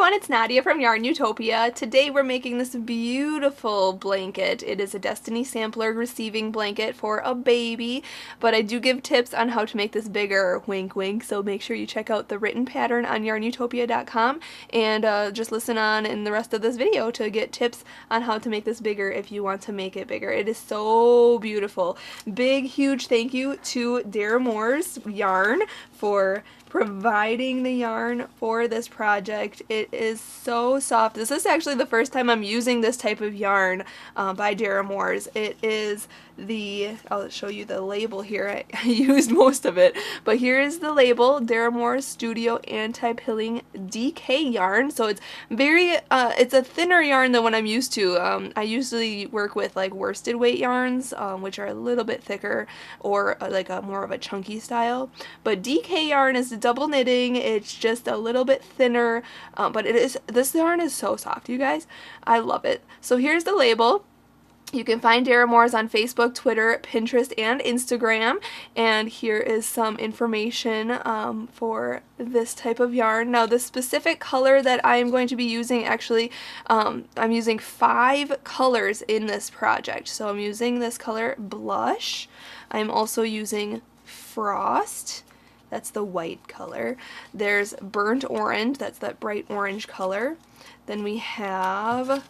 everyone, it's Nadia from YARNutopia. Today we're making this beautiful blanket. It is a Destiny Sampler receiving blanket for a baby, but I do give tips on how to make this bigger, wink wink, so make sure you check out the written pattern on YARNutopia.com and just listen on in the rest of this video to get tips on how to make this bigger if you want to make it bigger. It is so beautiful. Big, huge thank you to Dara Moore's Yarn for providing the yarn for this project. It is so soft. This is actually the first time I'm using this type of yarn by Dara Moore's. It is I'll show you the label here. I used most of it, but here is the label, Dara Moore's Studio Anti-Pilling DK yarn. So it's very, it's a thinner yarn than what I'm used to. I usually work with like worsted weight yarns, which are a little bit thicker or like a more of a chunky style. But DK yarn is double knitting. It's just a little bit thinner, but this yarn is so soft, you guys. I love it. So here's the label. You can find Dara Moore's on Facebook, Twitter, Pinterest, and Instagram. And here is some information for this type of yarn. Now, the specific color that I am going to be using, actually, I'm using 5 colors in this project. So I'm using this color, Blush. I'm also using Frost. That's the white color. There's Burnt Orange. That's that bright orange color. Then we have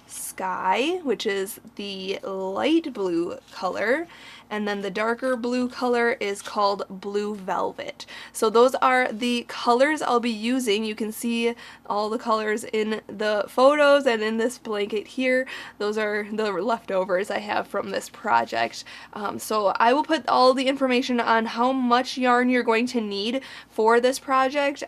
Sky, which is the light blue color, and then the darker blue color is called Blue Velvet. So those are the colors I'll be using. You can see all the colors in the photos and in this blanket here. Those are the leftovers I have from this project. So I will put all the information on how much yarn you're going to need for this project.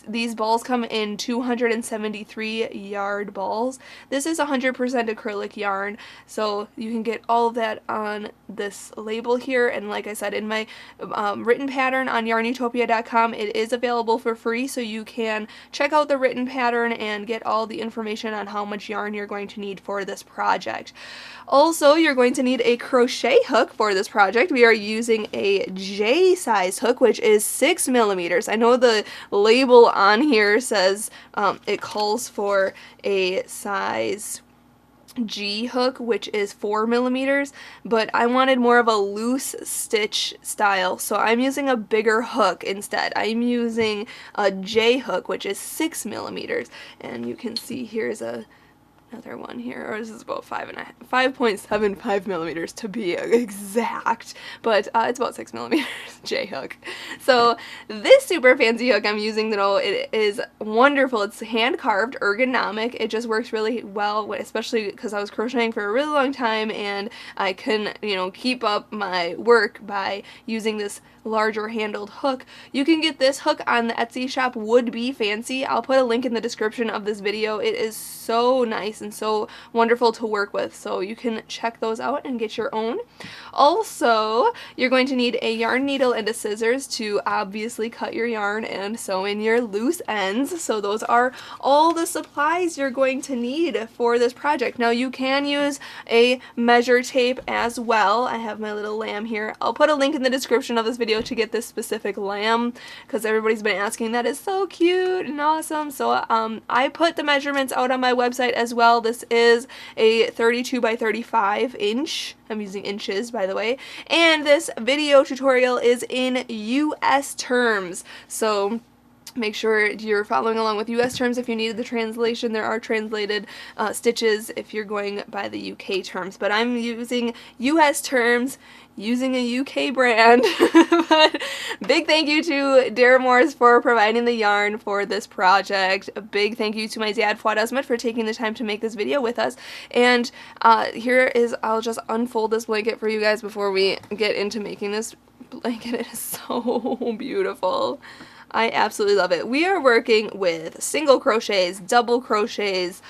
These balls come in 273 yard balls. This is 100% acrylic yarn, so you can get all of that on this label here, and like I said, in my written pattern on YARNutopia.com, it is available for free, so you can check out the written pattern and get all the information on how much yarn you're going to need for this project. Also, you're going to need a crochet hook for this project. We are using a J size hook, which is 6 millimeters. I know the label on here says it calls for a size G hook, which is 4 millimeters, but I wanted more of a loose stitch style, so I'm using a bigger hook instead. I'm using a J hook, which is 6 millimeters, and you can see here's another one here, or this is about 5.75 millimeters to be exact, but it's about 6 millimeters J hook. So this super fancy hook I'm using, though, it is wonderful. It's hand carved, ergonomic. It just works really well, especially because I was crocheting for a really long time and I couldn't, keep up my work by using this larger handled hook. You can get this hook on the Etsy shop, Would Be Fancy. I'll put a link in the description of this video. It is so nice and so wonderful to work with, so you can check those out and get your own. Also, you're going to need a yarn needle and a scissors to obviously cut your yarn and sew in your loose ends. So those are all the supplies you're going to need for this project. Now, you can use a measure tape as well. I have my little lamb here. I'll put a link in the description of this video to get this specific lamb because everybody's been asking. That is so cute and awesome. So I put the measurements out on my website as well. This is a 32 by 35 inch. I'm using inches, by the way. And this video tutorial is in US terms. So make sure you're following along with US terms. If you needed the translation, there are translated stitches if you're going by the UK terms. But I'm using US terms, using a UK brand. But big thank you to Dara Moore's for providing the yarn for this project. A big thank you to my dad, Fuad, Azmat, for taking the time to make this video with us. And I'll just unfold this blanket for you guys before we get into making this blanket. It is so beautiful. I absolutely love it. We are working with single crochets, double crochets,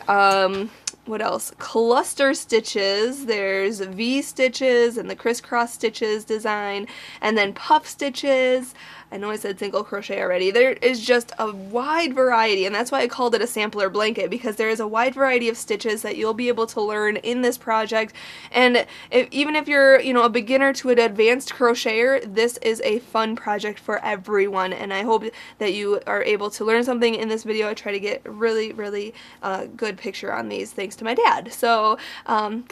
what else? Cluster stitches. There's V stitches and the crisscross stitches design, and then puff stitches. I know I said single crochet already. There is just a wide variety, and that's why I called it a sampler blanket, because there is a wide variety of stitches that you'll be able to learn in this project. And even if you're, you know, a beginner to an advanced crocheter, this is a fun project for everyone, and I hope that you are able to learn something in this video. I try to get really good picture on these thanks to my dad. So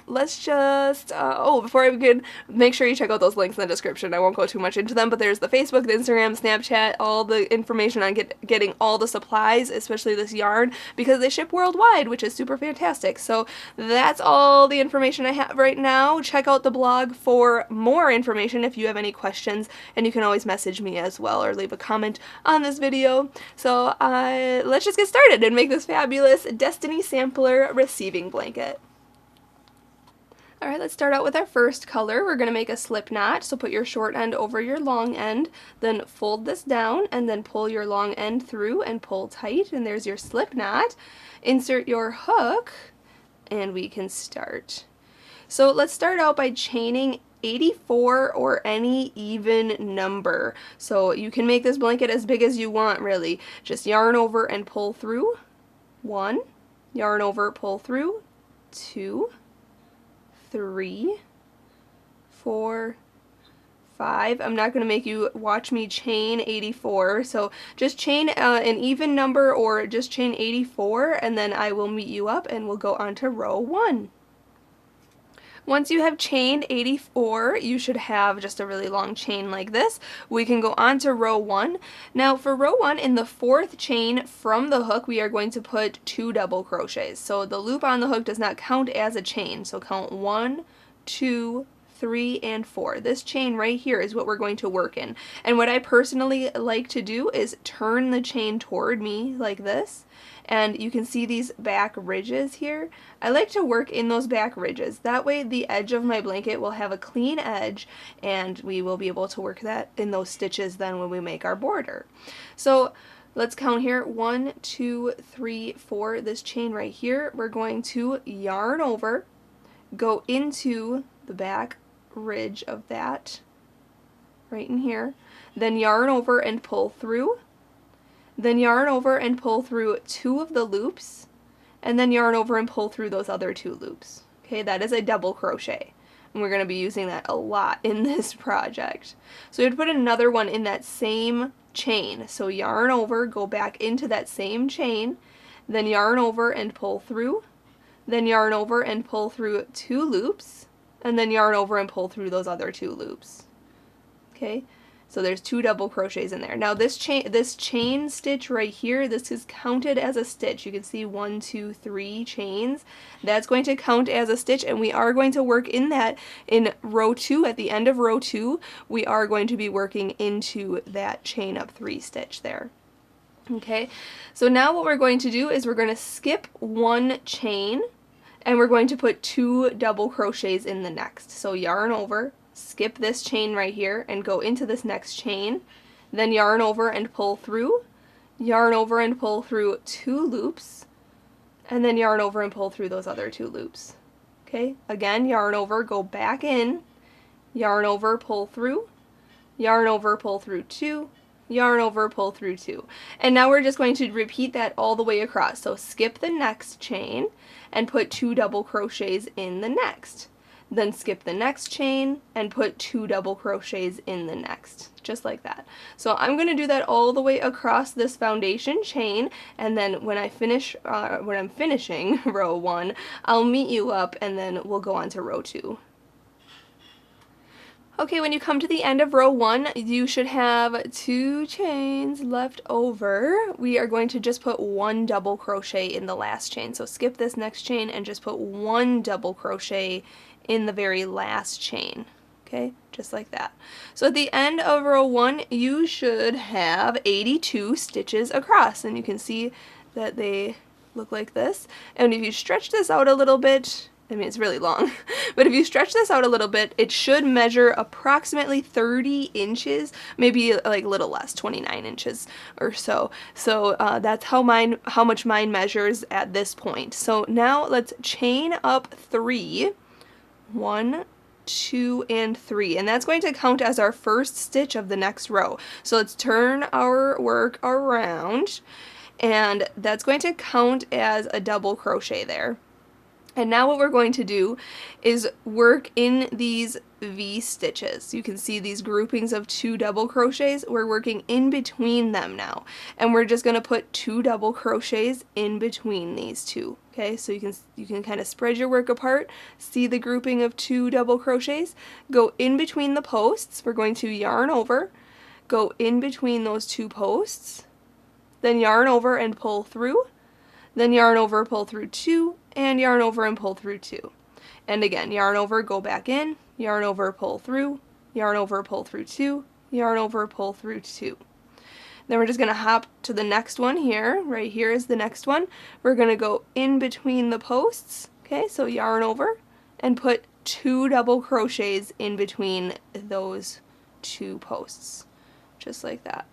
let's just before I begin, make sure you check out those links in the description. I won't go too much into them, but there's the Facebook, the Instagram, Snapchat, all the information on getting all the supplies, especially this yarn, because they ship worldwide, which is super fantastic. So that's all the information I have right now. Check out the blog for more information if you have any questions, and you can always message me as well or leave a comment on this video. So let's just get started and make this fabulous Destiny Sampler receiving blanket. Alright, let's start out with our first color. We're going to make a slip knot, so put your short end over your long end, then fold this down, and then pull your long end through and pull tight, and there's your slip knot. Insert your hook, and we can start. So let's start out by chaining 84 or any even number. So you can make this blanket as big as you want, really. Just yarn over and pull through. 1, yarn over, pull through. 2, 3, 4, 5. I'm not going to make you watch me chain 84, so just chain an even number or just chain 84, and then I will meet you up and we'll go on to row 1. Once you have chained 84, you should have just a really long chain like this. We can go on to row 1. Now for row 1, in the 4th chain from the hook, we are going to put 2 double crochets. So the loop on the hook does not count as a chain, so count 1, 2, 3, and 4. This chain right here is what we're going to work in. And what I personally like to do is turn the chain toward me like this. And you can see these back ridges here. I like to work in those back ridges. That way the edge of my blanket will have a clean edge, and we will be able to work that in those stitches then when we make our border. So let's count here. 1, 2, 3, 4. This chain right here, we're going to yarn over, go into the back ridge of that right in here, then yarn over and pull through, then yarn over and pull through 2 of the loops, and then yarn over and pull through those other 2 loops. Okay, that is a double crochet, and we're going to be using that a lot in this project. So you would put another one in that same chain. So yarn over, go back into that same chain, then yarn over and pull through, then yarn over and pull through 2 loops, and then yarn over and pull through those other 2 loops. Okay, so there's 2 double crochets in there. Now this chain stitch right here, this is counted as a stitch. You can see 1, 2, 3 chains. That's going to count as a stitch, and we are going to work in that in row 2. At the end of row 2, we are going to be working into that chain up 3 stitch there. Okay, so now what we're going to do is we're going to skip 1 chain, and we're going to put 2 double crochets in the next. So yarn over, skip this chain right here, and go into this next chain, then yarn over and pull through, yarn over and pull through 2 loops, and then yarn over and pull through those other 2 loops. Okay, again, yarn over, go back in, yarn over, pull through, yarn over, pull through 2, yarn over, pull through 2. And now we're just going to repeat that all the way across. So skip the next chain and put 2 double crochets in the next. Then skip the next chain and put 2 double crochets in the next, just like that. So I'm going to do that all the way across this foundation chain, and then when I finish, when I'm finishing row 1, I'll meet you up, and then we'll go on to row 2. Okay, when you come to the end of row 1, you should have 2 chains left over. We are going to just put 1 double crochet in the last chain. So skip this next chain and just put 1 double crochet in the very last chain. Okay, just like that. So at the end of row 1, you should have 82 stitches across, and you can see that they look like this. And if you stretch this out a little bit, I mean, it's really long, but if you stretch this out a little bit, it should measure approximately 30 inches, maybe like a little less, 29 inches or so. So that's how much mine measures at this point. So now let's chain up 3. 1, 2, and 3, and that's going to count as our first stitch of the next row. So let's turn our work around, and that's going to count as a double crochet there. And now what we're going to do is work in these V stitches. You can see these groupings of 2 double crochets. We're working in between them now. And we're just going to put 2 double crochets in between these two. Okay, so you can kind of spread your work apart, see the grouping of 2 double crochets, go in between the posts. We're going to yarn over, go in between those 2 posts, then yarn over and pull through, then yarn over, pull through 2, and yarn over and pull through 2. And again, yarn over, go back in, yarn over, pull through, yarn over, pull through 2, yarn over, pull through 2. Then we're just going to hop to the next one here. Right here is the next one. We're going to go in between the posts. Okay, so yarn over and put 2 double crochets in between those 2 posts. Just like that.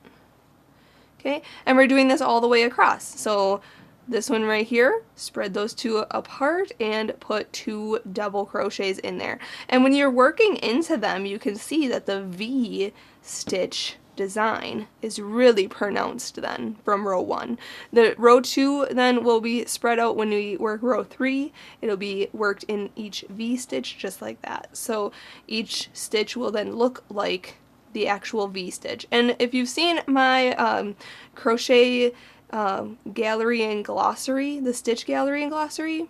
Okay, and we're doing this all the way across. So this one right here, spread those 2 apart and put 2 double crochets in there. And when you're working into them, you can see that the V stitch design is really pronounced then from row 1. The row 2 then will be spread out when we work row 3. It'll be worked in each V stitch just like that. So each stitch will then look like the actual V stitch. And if you've seen my crochet gallery and glossary, the stitch gallery and glossary,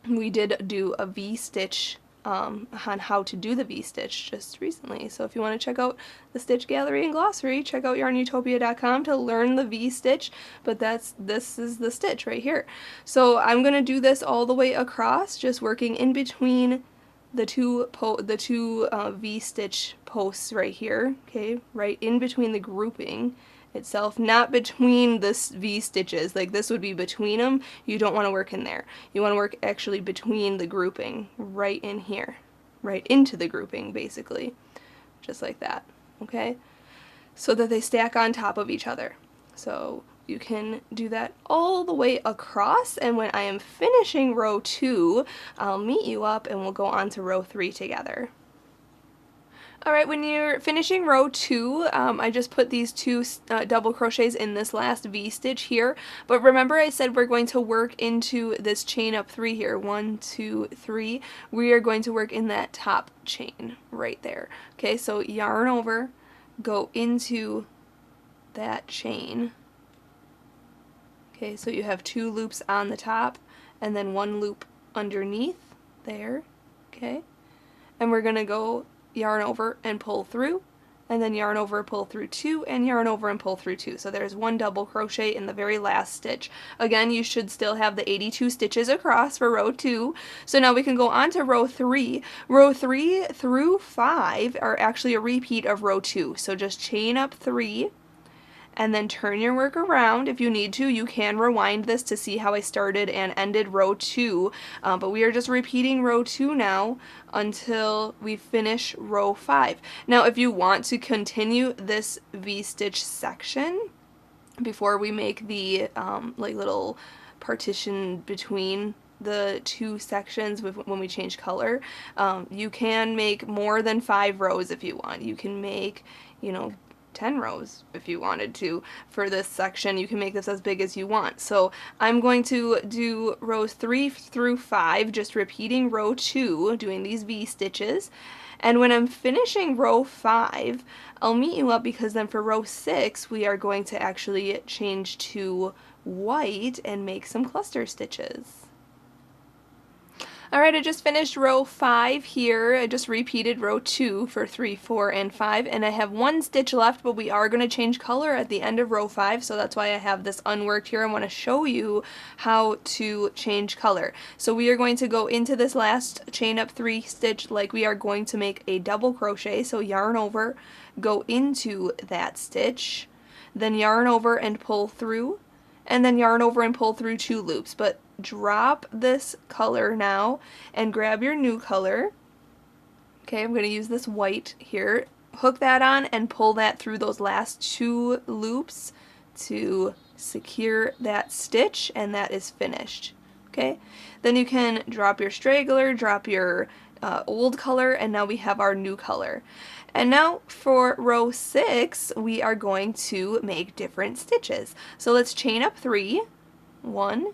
we did do a V-stitch on how to do the V-stitch just recently. So if you want to check out the stitch gallery and glossary, check out YARNutopia.com to learn the V-stitch, but this is the stitch right here. So I'm going to do this all the way across, just working in between the two V-stitch posts right here, okay, right in between the grouping itself, not between the V stitches. Like this would be between them. You don't want to work in there. You want to work actually between the grouping, right in here, right into the grouping basically, just like that, okay, so that they stack on top of each other. So you can do that all the way across, and when I am finishing row 2, I'll meet you up and we'll go on to row 3 together. Alright, when you're finishing row 2, I just put these 2 double crochets in this last V-stitch here, but remember I said we're going to work into this chain up 3 here, 1, 2, 3, we are going to work in that top chain right there. Okay, so yarn over, go into that chain. Okay, so you have 2 loops on the top and then 1 loop underneath there, okay, and we're going to go yarn over and pull through, and then yarn over, pull through 2, and yarn over and pull through 2. So there's 1 double crochet in the very last stitch. Again, you should still have the 82 stitches across for row 2. So now we can go on to row 3. Row 3 through 5 are actually a repeat of row 2. So just chain up 3, and then turn your work around. If you need to, you can rewind this to see how I started and ended row 2, but we are just repeating row 2 now until we finish row 5. Now if you want to continue this V-stitch section before we make the like little partition between the 2 sections when we change color, you can make more than 5 rows if you want. You can make, you know, 10 rows if you wanted to for this section. You can make this as big as you want. So I'm going to do rows 3 through 5, just repeating row 2, doing these V stitches, and when I'm finishing row 5, I'll meet you up, because then for row 6 we are going to actually change to white and make some cluster stitches. Alright, I just finished row 5 here. I just repeated row 2 for 3, 4, and 5, and I have 1 stitch left, but we are going to change color at the end of row 5, so that's why I have this unworked here. I want to show you how to change color. So we are going to go into this last chain up 3 stitch like we are going to make a double crochet, so yarn over, go into that stitch, then yarn over and pull through, and then yarn over and pull through 2 loops, but drop this color now and grab your new color. Okay, I'm going to use this white here. Hook that on and pull that through those last 2 loops to secure that stitch, and that is finished. Okay, then you can drop your straggler, drop your old color, and now we have our new color. And now for row 6, we are going to make different stitches. So let's chain up 3, 1,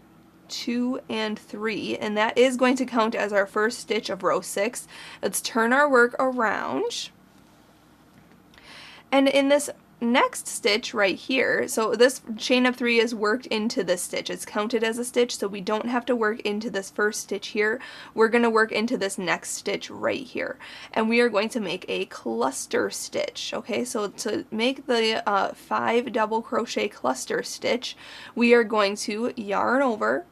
2, and 3, and that is going to count as our first stitch of row 6. Let's turn our work around. And in this next stitch right here, so this chain up 3 is worked into this stitch. It's counted as a stitch, so we don't have to work into this first stitch here. We're going to work into this next stitch right here. And we are going to make a cluster stitch. Okay, so to make the 5 double crochet cluster stitch, we are going to yarn over,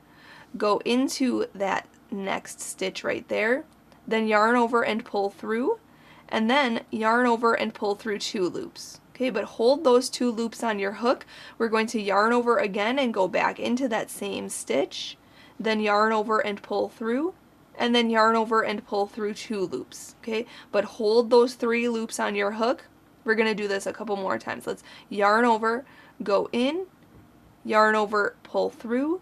go into that next stitch right there, then yarn over and pull through, and then yarn over and pull through 2 loops. Okay, but hold those 2 loops on your hook. We're going to yarn over again and go back into that same stitch, then yarn over and pull through, and then yarn over and pull through 2 loops. Okay, but hold those 3 loops on your hook. We're going to do this a couple more times. Let's yarn over, go in, yarn over, pull through,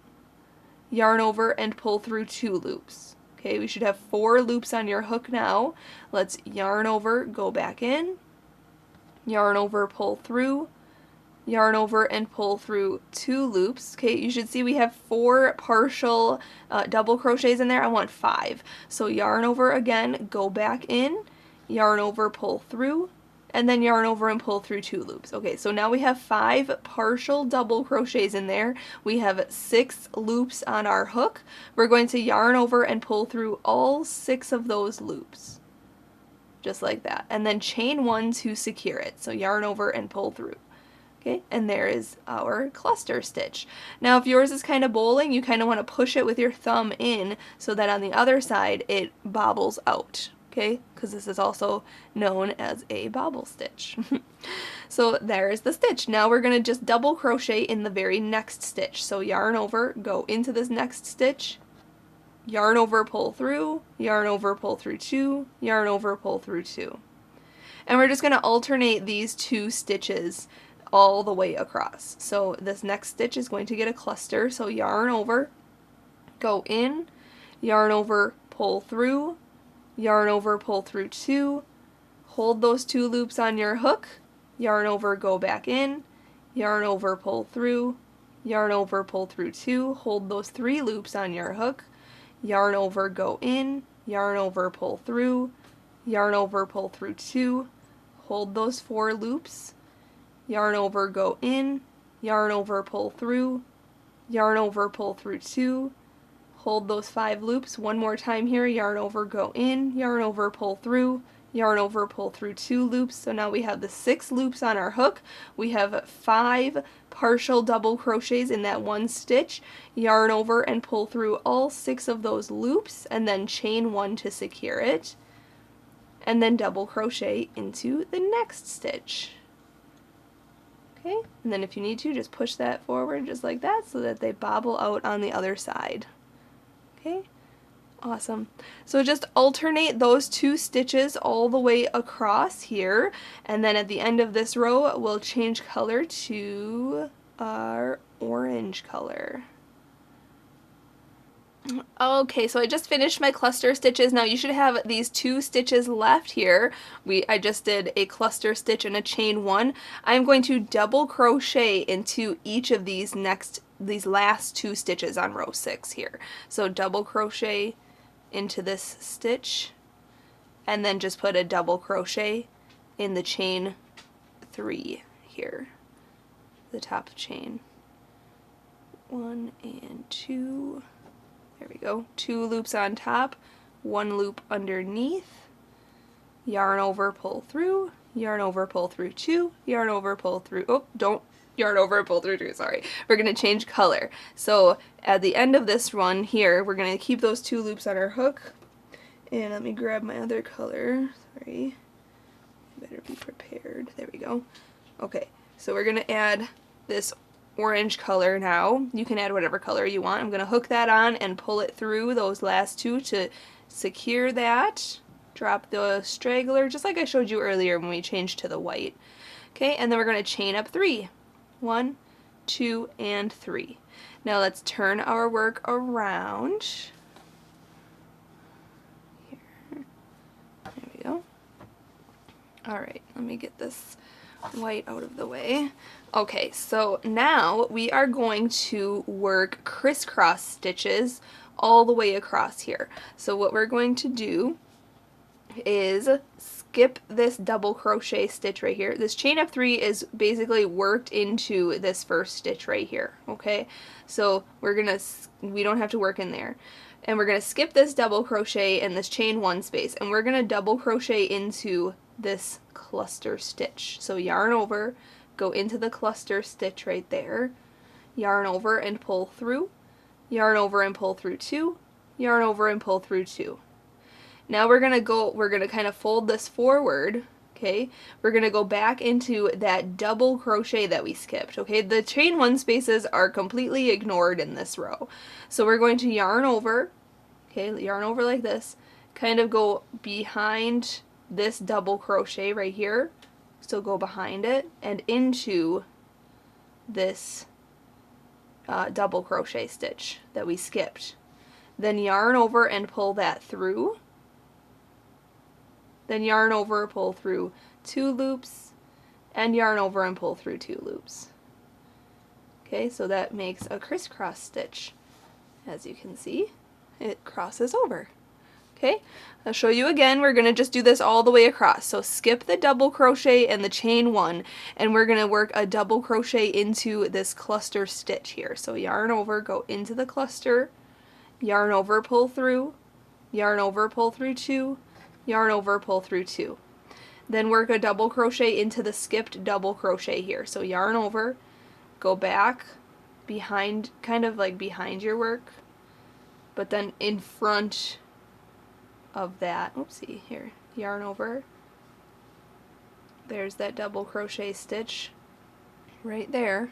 yarn over and pull through 2 loops. Okay, we should have 4 loops on your hook now. Let's yarn over, go back in, yarn over, pull through, yarn over and pull through 2 loops. Okay, you should see we have 4 partial double crochets in there. I want 5. So yarn over again, go back in, yarn over, pull through, and then yarn over and pull through 2 loops. Okay, so now we have 5 partial double crochets in there. We have 6 loops on our hook. We're going to yarn over and pull through all 6 of those loops. Just like that. And then chain 1 to secure it. So yarn over and pull through. Okay, and there is our cluster stitch. Now if yours is kind of bowling, you kind of want to push it with your thumb in so that on the other side it bobbles out. Okay, because this is also known as a bobble stitch. So there's the stitch. Now we're going to just double crochet in the very next stitch. So yarn over, go into this next stitch, yarn over, pull through, yarn over, pull through 2, yarn over, pull through 2. And we're just going to alternate these 2 stitches all the way across. So this next stitch is going to get a cluster, so yarn over, go in, yarn over, pull through, yarn over, pull through 2, hold those 2 loops on your hook, yarn over, go back in, yarn over, pull through, yarn over, pull through 2, hold those 3 loops on your hook, yarn over, go in, yarn over, pull through, yarn over, pull through 2, hold those 4 loops, yarn over, go in, yarn over, pull through, yarn over, pull through 2, hold those 5 loops one more time here, yarn over, go in, yarn over, pull through, yarn over, pull through 2 loops. So now we have the 6 loops on our hook. We have 5 partial double crochets in that one stitch, yarn over and pull through all 6 of those loops, and then chain 1 to secure it, and then double crochet into the next stitch. Okay, and then if you need to, just push that forward just like that so that they bobble out on the other side. Okay, awesome. So just alternate those 2 stitches all the way across here, and then at the end of this row we'll change color to our orange color. Okay, so I just finished my cluster stitches. Now you should have these 2 stitches left here. I just did a cluster stitch and a chain 1. I'm going to double crochet into each of these last 2 stitches on row 6 here. So double crochet into this stitch, and then just put a double crochet in the chain 3 here, the top chain. 1 and 2. There we go. 2 loops on top, 1 loop underneath, yarn over, pull through, yarn over, pull through 2, yarn over, pull through, oh, don't yarn over, pull through 2, sorry. We're going to change color. So at the end of this one here, we're going to keep those 2 loops on our hook, and let me grab my other color, sorry, better be prepared, there we go. Okay, so we're going to add this orange color now. You can add whatever color you want. I'm going to hook that on and pull it through those last 2 to secure that. Drop the straggler just like I showed you earlier when we changed to the white. Okay, and then we're going to chain up 3. 1, 2, and 3. Now let's turn our work around. Here. Alright, let me get this white out of the way. Okay, so now we are going to work crisscross stitches all the way across here. So what we're going to do is skip this double crochet stitch right here. This chain of 3 is basically worked into this first stitch right here, okay? So we don't have to work in there. And we're gonna skip this double crochet in this chain 1 space, and we're gonna double crochet into this cluster stitch. So yarn over, go into the cluster stitch right there, yarn over and pull through, yarn over and pull through 2, yarn over and pull through 2. Now we're gonna kind of fold this forward, okay? We're gonna go back into that double crochet that we skipped, okay? The chain 1 spaces are completely ignored in this row. So we're going to yarn over, okay, yarn over like this, kind of go behind this double crochet right here, so go behind it and into this double crochet stitch that we skipped. Then yarn over and pull that through. Then yarn over, pull through 2 loops, and yarn over and pull through 2 loops. Okay, so that makes a crisscross stitch. As you can see, it crosses over. Okay, I'll show you again. We're going to just do this all the way across. So skip the double crochet and the chain 1, and we're going to work a double crochet into this cluster stitch here. So yarn over, go into the cluster, yarn over, pull through, yarn over, pull through 2, yarn over, pull through 2. Then work a double crochet into the skipped double crochet here. So yarn over, go back behind, kind of like behind your work, but then in front of that, oopsie, here, yarn over, there's that double crochet stitch right there.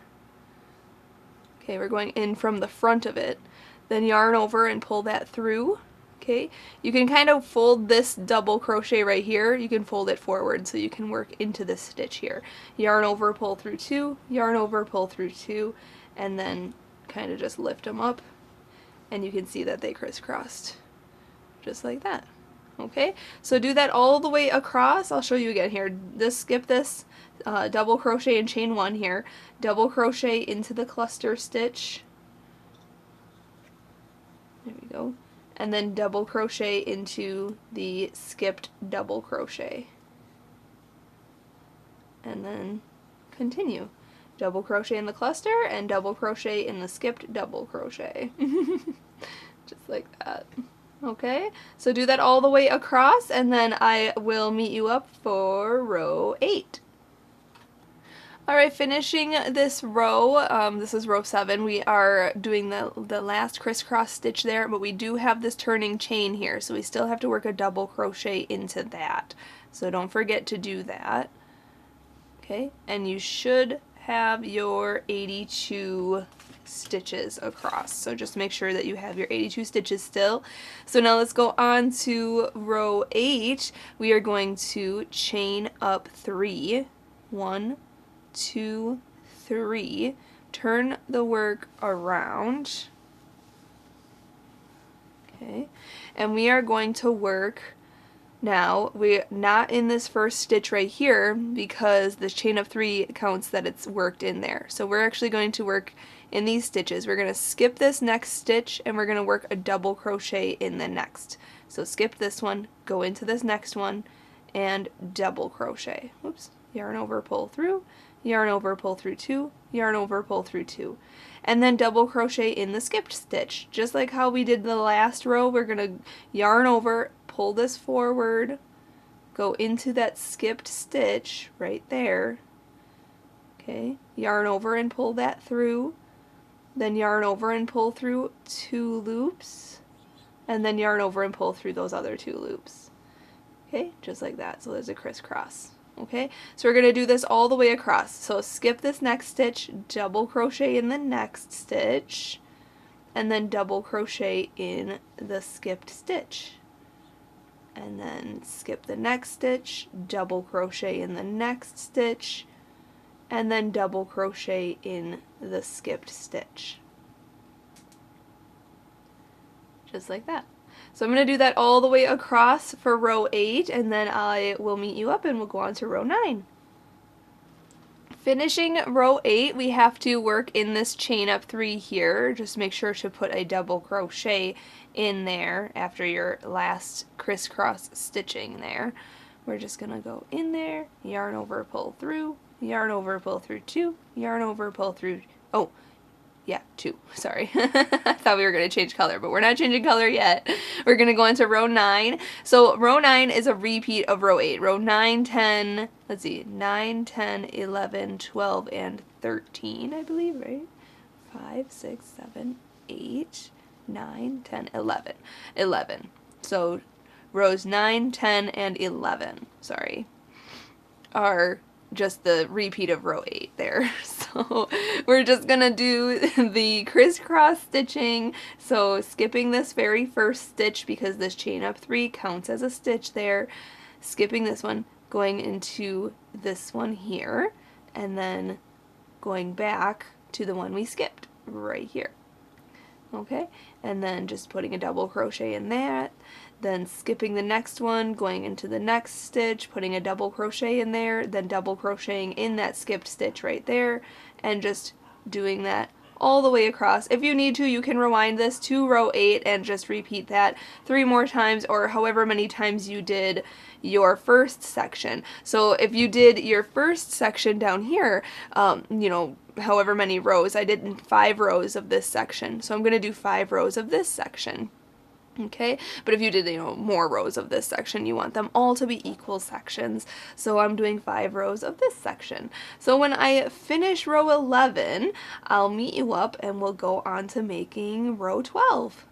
Okay, we're going in from the front of it, then yarn over and pull that through. Okay, you can kind of fold this double crochet right here, you can fold it forward so you can work into this stitch here. Yarn over, pull through 2, yarn over, pull through 2, and then kind of just lift them up, and you can see that they crisscrossed, just like that. Okay, so do that all the way across. I'll show you again here. Skip this double crochet and chain 1 here, double crochet into the cluster stitch, there we go, and then double crochet into the skipped double crochet, and then continue. Double crochet in the cluster and double crochet in the skipped double crochet. Just like that. Okay, so do that all the way across, and then I will meet you up for row 8. Alright, finishing this row, this is row 7, we are doing the last crisscross stitch there, but we do have this turning chain here, so we still have to work a double crochet into that. So don't forget to do that. Okay, and you should have your 82 stitches across, so just make sure that you have your 82 stitches still. So now let's go on to row 8. We are going to chain up 3, 1, 2, 3, turn the work around, okay, and we are going to work. Now, we're not in this first stitch right here because the chain of 3 counts that it's worked in there. So we're actually going to work in these stitches. We're going to skip this next stitch and we're going to work a double crochet in the next. So skip this one, go into this next one, and double crochet. Oops, yarn over, pull through, yarn over, pull through 2, yarn over, pull through 2. And then double crochet in the skipped stitch. Just like how we did the last row, we're going to yarn over, pull this forward, go into that skipped stitch right there, okay, yarn over and pull that through, then yarn over and pull through 2 loops, and then yarn over and pull through those other 2 loops, okay, just like that. So there's a crisscross. Okay, so we're going to do this all the way across. So skip this next stitch, double crochet in the next stitch, and then double crochet in the skipped stitch. And then skip the next stitch, double crochet in the next stitch, and then double crochet in the skipped stitch. Just like that. So I'm going to do that all the way across for row 8, and then I will meet you up and we'll go on to row 9. Finishing row 8, we have to work in this chain up 3 here. Just make sure to put a double crochet in there after your last crisscross stitching there. We're just going to go in there, yarn over, pull through, yarn over, pull through 2, yarn over, pull through, oh, yeah, 2, sorry. I thought we were going to change color, but we're not changing color yet. We're going to go into row 9. So row 9 is a repeat of row 8. Row 9, 10, let's see, 9, 10, 11, 12, and 13, I believe, right? 5, 6, 7, 8, 9, 10, 11. 11. So rows 9, 10, and 11, sorry, are just the repeat of row 8 there. So we're just gonna do the crisscross stitching, so skipping this very first stitch because this chain up 3 counts as a stitch there, skipping this one, going into this one here, and then going back to the one we skipped right here. Okay, and then just putting a double crochet in that, then skipping the next one, going into the next stitch, putting a double crochet in there, then double crocheting in that skipped stitch right there, and just doing that all the way across. If you need to, you can rewind this to row 8 and just repeat that 3 more times, or however many times you did your first section. So if you did your first section down here, you know, however many rows, I did 5 rows of this section, so I'm going to do 5 rows of this section. Okay, but if you did, you know, more rows of this section, you want them all to be equal sections. So I'm doing 5 rows of this section. So when I finish row 11, I'll meet you up and we'll go on to making row 12.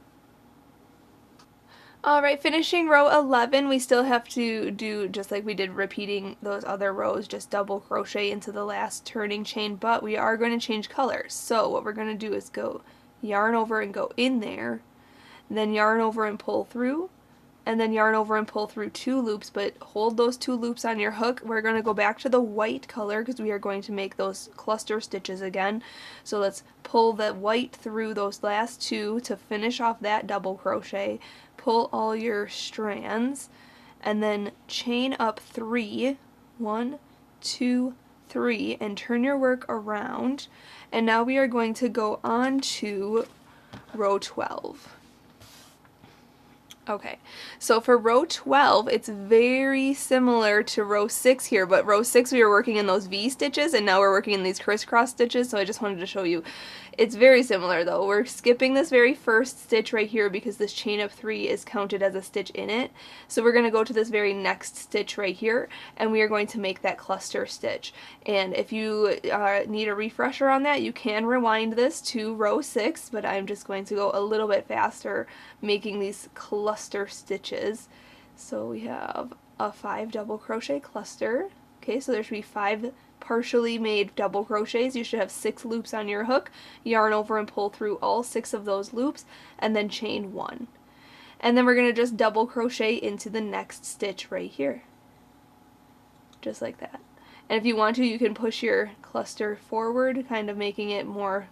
Alright, finishing row 11, we still have to do, just like we did repeating those other rows, just double crochet into the last turning chain, but we are going to change colors. So what we're going to do is go yarn over and go in there, then yarn over and pull through, and then yarn over and pull through 2 loops, but hold those 2 loops on your hook. We're going to go back to the white color because we are going to make those cluster stitches again. So let's pull the white through those last 2 to finish off that double crochet, pull all your strands, and then chain up 3, 1, 2, 3, and turn your work around. And now we are going to go on to row 12. Okay, so for row 12, it's very similar to row 6 here, but row 6 we were working in those V stitches, and now we're working in these crisscross stitches, so I just wanted to show you. It's very similar though. We're skipping this very first stitch right here because this chain of 3 is counted as a stitch in it. So we're going to go to this very next stitch right here, and we are going to make that cluster stitch. And if you need a refresher on that, you can rewind this to row 6, but I'm just going to go a little bit faster making these cluster stitches. So we have a 5 double crochet cluster. Okay, so there should be 5 partially made double crochets. You should have 6 loops on your hook. Yarn over and pull through all 6 of those loops, and then chain 1. And then we're going to just double crochet into the next stitch right here. Just like that. And if you want to, you can push your cluster forward, kind of making it more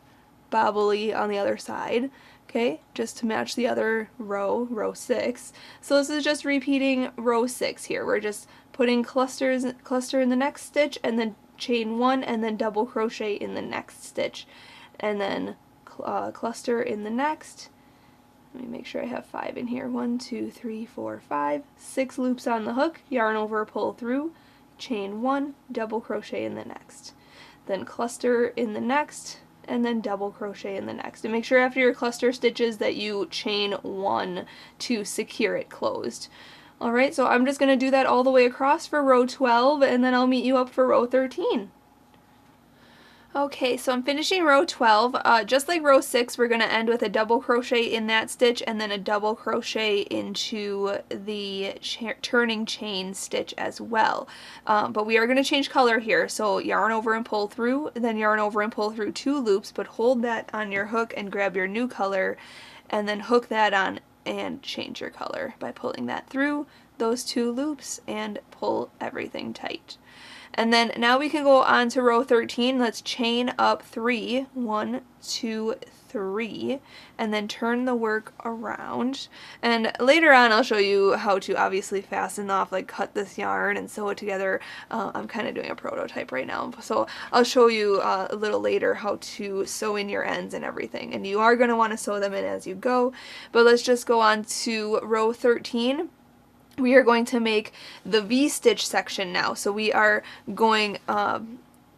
bobbly on the other side. Okay, just to match the other row, row 6. So this is just repeating row 6 here. We're just putting cluster in the next stitch, and then chain 1, and then double crochet in the next stitch, and then cluster in the next. Let me make sure I have 5 in here. 1, 2, 3, 4, 5. 6 loops on the hook, yarn over, pull through, chain 1, double crochet in the next. Then cluster in the next, and then double crochet in the next. And make sure after your cluster stitches that you chain 1 to secure it closed. Alright, so I'm just going to do that all the way across for row 12, and then I'll meet you up for row 13. Okay, so I'm finishing row 12. Just like row 6, we're going to end with a double crochet in that stitch, and then a double crochet into the turning chain stitch as well. But we are going to change color here, so yarn over and pull through, then yarn over and pull through 2 loops, but hold that on your hook and grab your new color, and then hook that on and change your color by pulling that through, those 2 loops and pull everything tight. And then now we can go on to row 13. Let's chain up 3, 1, 2, 3, and then turn the work around. And later on I'll show you how to obviously fasten off, like cut this yarn and sew it together. I'm kind of doing a prototype right now, so I'll show you a little later how to sew in your ends and everything. And you are going to want to sew them in as you go, but let's just go on to row 13. We are going to make the V-stitch section now. So we are going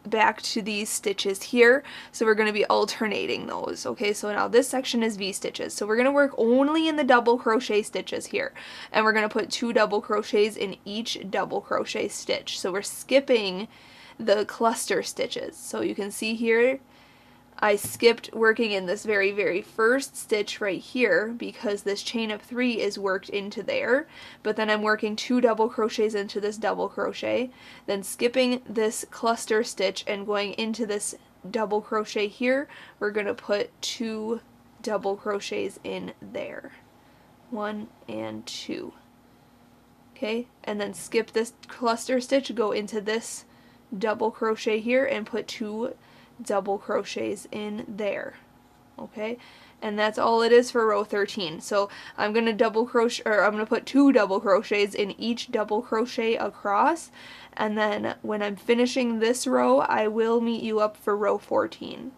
back to these stitches here. So we're going to be alternating those. Okay, so now this section is V-stitches. So we're going to work only in the double crochet stitches here. And we're going to put 2 double crochets in each double crochet stitch. So we're skipping the cluster stitches. So you can see here, I skipped working in this very first stitch right here because this chain of 3 is worked into there, but then I'm working 2 double crochets into this double crochet, then skipping this cluster stitch and going into this double crochet here. We're going to put 2 double crochets in there, 1 and 2. Okay, and then skip this cluster stitch, go into this double crochet here and put 2 double crochets in there. Okay, and that's all it is for row 13. So I'm going to double crochet, or I'm going to put 2 double crochets in each double crochet across, and then when I'm finishing this row I will meet you up for row 14.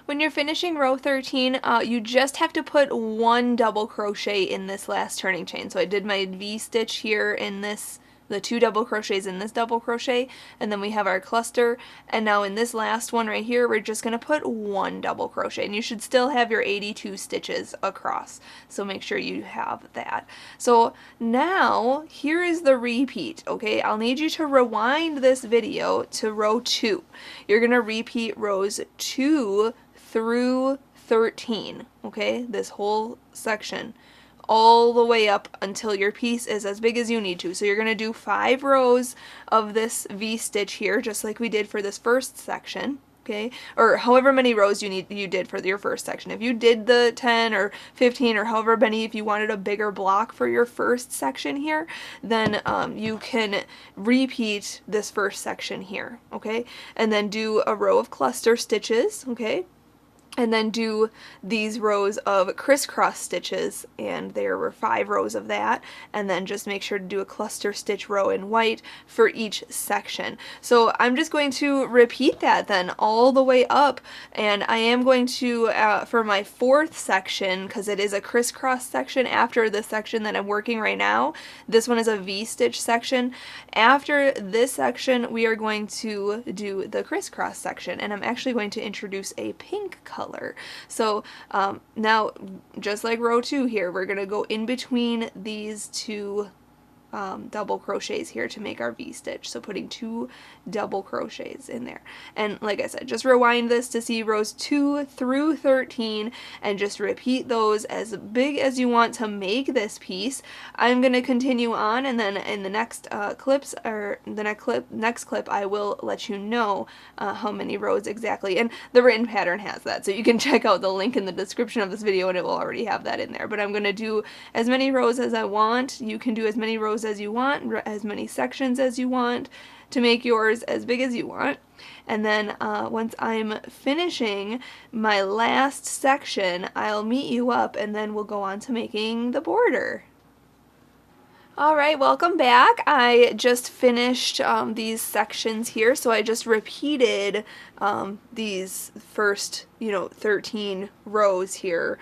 When you're finishing row 13, you just have to put 1 double crochet in this last turning chain. So I did my V-stitch here in this, the 2 double crochets in this double crochet, and then we have our cluster, and now in this last one right here we're just going to put 1 double crochet, and you should still have your 82 stitches across, so make sure you have that. So now here is the repeat. Okay, I'll need you to rewind this video to row 2. You're going to repeat rows 2 through 13, okay, this whole section, all the way up until your piece is as big as you need to. So you're going to do 5 rows of this V-stitch here, just like we did for this first section, okay, or however many rows you did for your first section. If you did the 10 or 15 or however many, if you wanted a bigger block for your first section here, then you can repeat this first section here, okay, and then do a row of cluster stitches, okay, and then do these rows of crisscross stitches, and there were 5 rows of that, and then just make sure to do a cluster stitch row in white for each section. So I'm just going to repeat that then all the way up, and I am going to, for my 4th section, because it is a crisscross section after the section that I'm working right now, this one is a V-stitch section. After this section we are going to do the crisscross section, and I'm actually going to introduce a pink color. So now, just like row 2 here, we're going to go in between these 2 double crochets here to make our V-stitch. So putting 2 double crochets in there. And like I said, just rewind this to see rows 2 through 13 and just repeat those as big as you want to make this piece. I'm going to continue on, and then in the next clips, or the next clip, I will let you know how many rows exactly. And the written pattern has that, so you can check out the link in the description of this video and it will already have that in there. But I'm going to do as many rows as I want. You can do as many rows as you want, as many sections as you want, to make yours as big as you want. And then once I'm finishing my last section, I'll meet you up, and then we'll go on to making the border. Alright, welcome back. I just finished these sections here, so I just repeated these first, 13 rows here,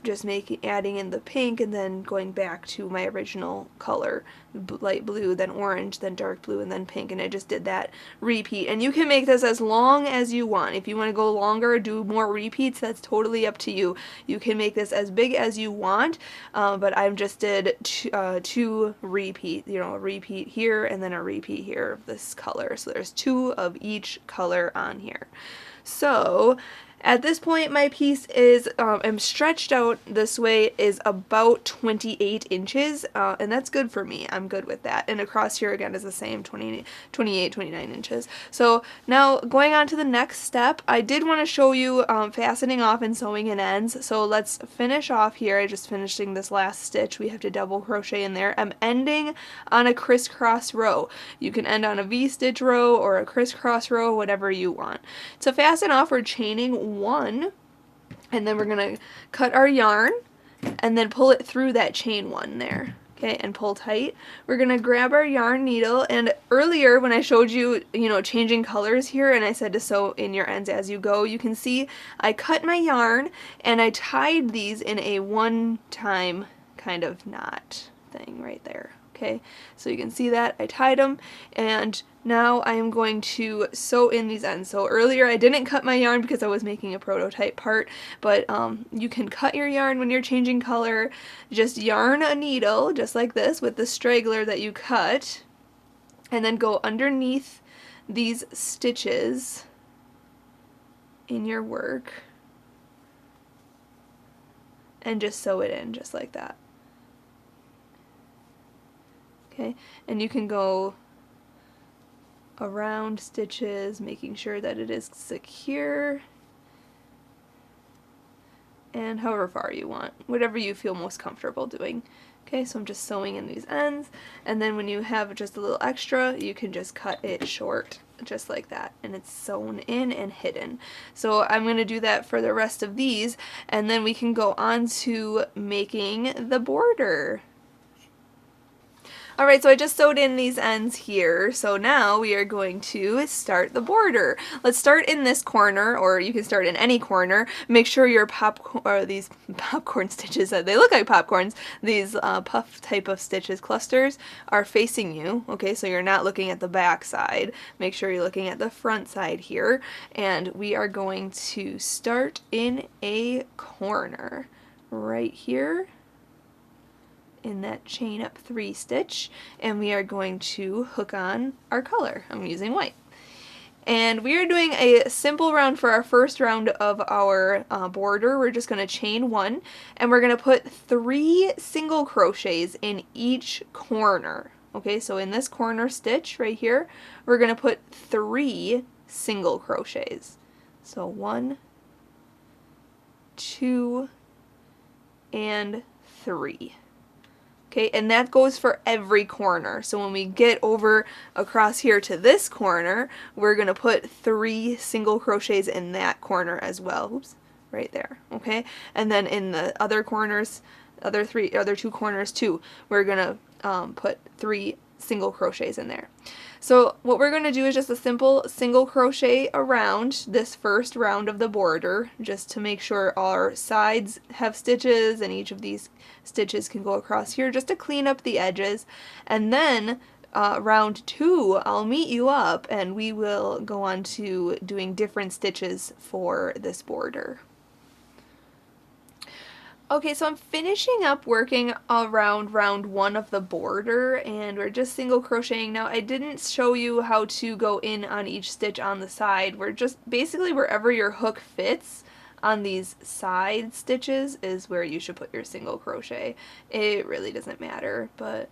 just adding in the pink and then going back to my original color, light blue, then orange, then dark blue, and then pink, and I just did that repeat. And you can make this as long as you want. If you want to go longer, do more repeats, that's totally up to you. You can make this as big as you want, but I just did 2 repeat, a repeat here and then a repeat here of this color. So there's 2 of each color on here. So At this point, my piece is I'm stretched out this way is about 28 inches, and that's good for me. I'm good with that. And across here again is the same, 28, 29 inches. So now going on to the next step, I did want to show you fastening off and sewing in ends. So let's finish off here. I just finishing this last stitch. We have to double crochet in there. I'm ending on a crisscross row. You can end on a V-stitch row or a crisscross row, whatever you want. To fasten off, we're chaining one, and then we're gonna cut our yarn and then pull it through that chain one there, okay, and pull tight. We're gonna grab our yarn needle, and earlier when I showed you, changing colors here and I said to sew in your ends as you go, you can see I cut my yarn and I tied these in a one-time kind of knot thing right there. Okay, so you can see that I tied them, and now I am going to sew in these ends. So earlier I didn't cut my yarn because I was making a prototype part, but you can cut your yarn when you're changing color. Just yarn a needle just like this with the straggler that you cut, and then go underneath these stitches in your work and just sew it in just like that. Okay, and you can go around stitches, making sure that it is secure, and however far you want, whatever you feel most comfortable doing. Okay, so I'm just sewing in these ends, and then when you have just a little extra, you can just cut it short, just like that, and it's sewn in and hidden. So I'm going to do that for the rest of these, and then we can go on to making the border. Alright, so I just sewed in these ends here, so now we are going to start the border. Let's start in this corner, or you can start in any corner. Make sure your these popcorn stitches, they look like popcorns, these puff type of stitches, clusters, are facing you, okay, so you're not looking at the back side. Make sure you're looking at the front side here, and we are going to start in a corner right here in that chain up 3 stitch, and we are going to hook on our color. I'm using white. And we are doing a simple round for our first round of our border. We're just going to chain 1, and we're going to put 3 single crochets in each corner. Okay, so in this corner stitch right here, we're going to put 3 single crochets. So 1, 2, and 3. Okay, and that goes for every corner. So when we get over across here to this corner, we're going to put 3 single crochets in that corner as well. Oops, right there. Okay, and then in the other corners, other 2 corners too, we're going to put 3 single crochets in there. So what we're going to do is just a simple single crochet around this first round of the border, just to make sure our sides have stitches and each of these stitches can go across here, just to clean up the edges. And then round 2, I'll meet you up and we will go on to doing different stitches for this border. Okay, so I'm finishing up working around round 1 of the border, and we're just single crocheting. Now, I didn't show you how to go in on each stitch on the side. We're just basically wherever your hook fits on these side stitches is where you should put your single crochet. It really doesn't matter, but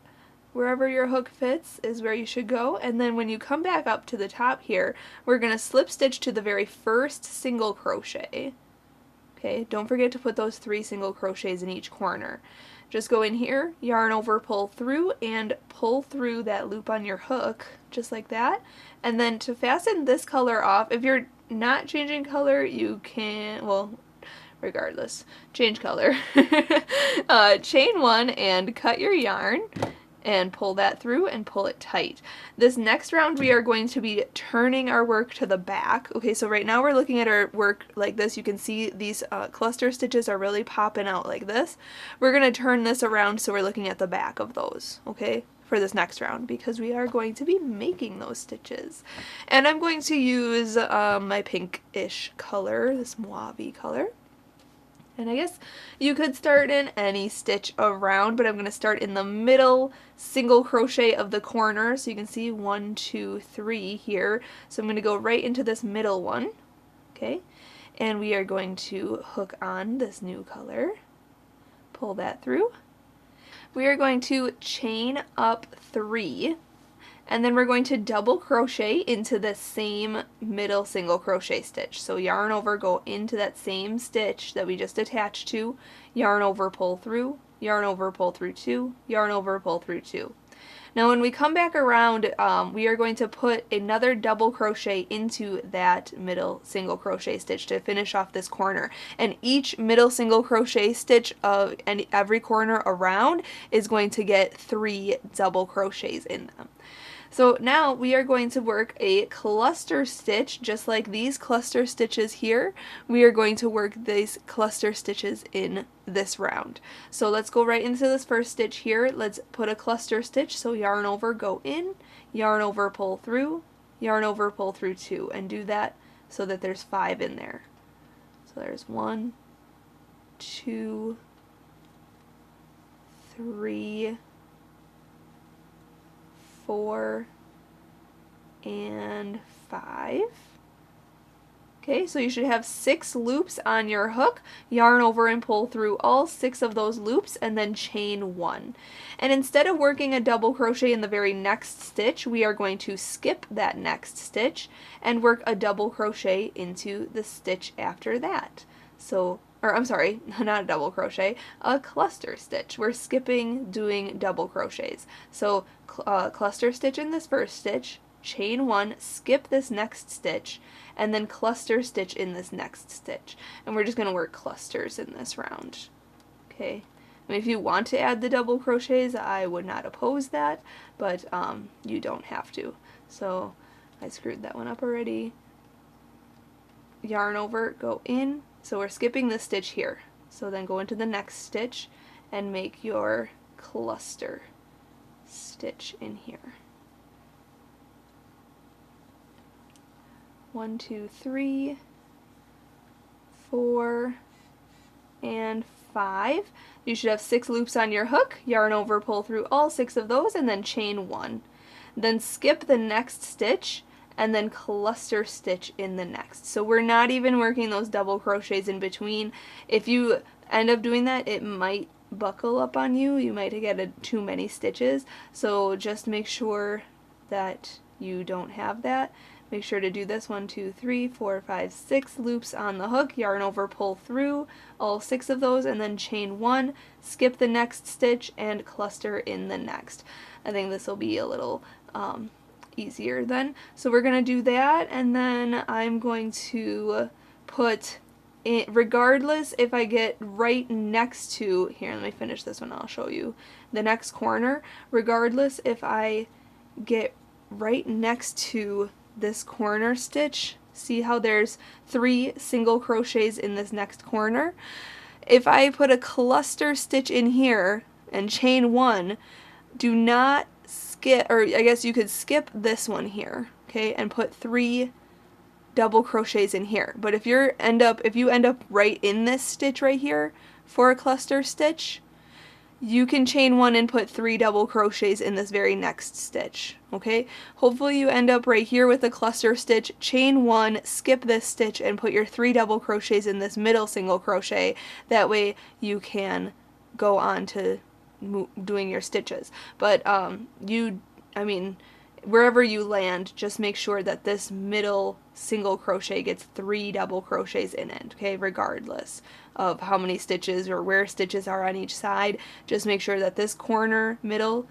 wherever your hook fits is where you should go. And then when you come back up to the top here, we're going to slip stitch to the very first single crochet. Okay, don't forget to put those 3 single crochets in each corner. Just go in here, yarn over, pull through, and pull through that loop on your hook, just like that. And then to fasten this color off, if you're not changing color, you can, well, regardless, change color. Chain 1 and cut your yarn and pull that through and pull it tight. This next round we are going to be turning our work to the back. Okay, so right now we're looking at our work like this. You can see these cluster stitches are really popping out like this. We're going to turn this around so we're looking at the back of those, okay, for this next round, because we are going to be making those stitches. And I'm going to use my pinkish color, this mauve color. And I guess you could start in any stitch around, but I'm going to start in the middle single crochet of the corner. So you can see 1, 2, 3 here. So I'm going to go right into this middle one. Okay. and we are going to hook on this new color, pull that through. We are going to chain up 3, and then we're going to double crochet into the same middle single crochet stitch. So yarn over, go into that same stitch that we just attached to, yarn over, pull through, yarn over, pull through 2, yarn over, pull through 2. Now when we come back around, we are going to put another double crochet into that middle single crochet stitch to finish off this corner. And each middle single crochet stitch of every corner around is going to get 3 double crochets in them. So now we are going to work a cluster stitch, just like these cluster stitches here. We are going to work these cluster stitches in this round. So let's go right into this first stitch here. Let's put a cluster stitch. So yarn over, go in, yarn over, pull through, yarn over, pull through 2, and do that so that there's 5 in there. So there's 1, 2, 3, 4, and 5. Okay, so you should have 6 loops on your hook. Yarn over and pull through all 6 of those loops and then chain 1. And instead of working a double crochet in the very next stitch, we are going to skip that next stitch and work a double crochet into the stitch after that. So, or I'm sorry, not a double crochet, a cluster stitch. We're skipping doing double crochets. So cluster stitch in this first stitch, chain 1, skip this next stitch, and then cluster stitch in this next stitch. And we're just going to work clusters in this round. Okay. I mean, if you want to add the double crochets, I would not oppose that, but you don't have to. So I screwed that one up already. Yarn over, go in. So we're skipping this stitch here. So then go into the next stitch and make your cluster stitch in here. 1, 2, 3, 4, and 5. You should have 6 loops on your hook. Yarn over, pull through all 6 of those, and then chain 1. Then skip the next stitch and then cluster stitch in the next. So we're not even working those double crochets in between. If you end up doing that, it might buckle up on you. You might get too many stitches. So just make sure that you don't have that. Make sure to do this 1, 2, 3, 4, 5, 6 loops on the hook, yarn over, pull through all 6 of those, and then chain 1, skip the next stitch, and cluster in the next. I think this will be a little easier then. So we're going to do that, and then I'm going to put it, regardless if I get right next to, here, let me finish this one, I'll show you the next corner, regardless if I get right next to this corner stitch, see how there's 3 single crochets in this next corner? If I put a cluster stitch in here and chain 1, do not skip, or I guess you could skip this one here, okay, and put 3 double crochets in here. But if you end up right in this stitch right here for a cluster stitch, you can chain 1 and put 3 double crochets in this very next stitch, okay? Hopefully you end up right here with a cluster stitch, chain 1, skip this stitch, and put your 3 double crochets in this middle single crochet. That way you can go on to doing your stitches. But wherever you land, just make sure that this middle single crochet gets 3 double crochets in it, okay, regardless of how many stitches or where stitches are on each side. Just make sure that this corner middle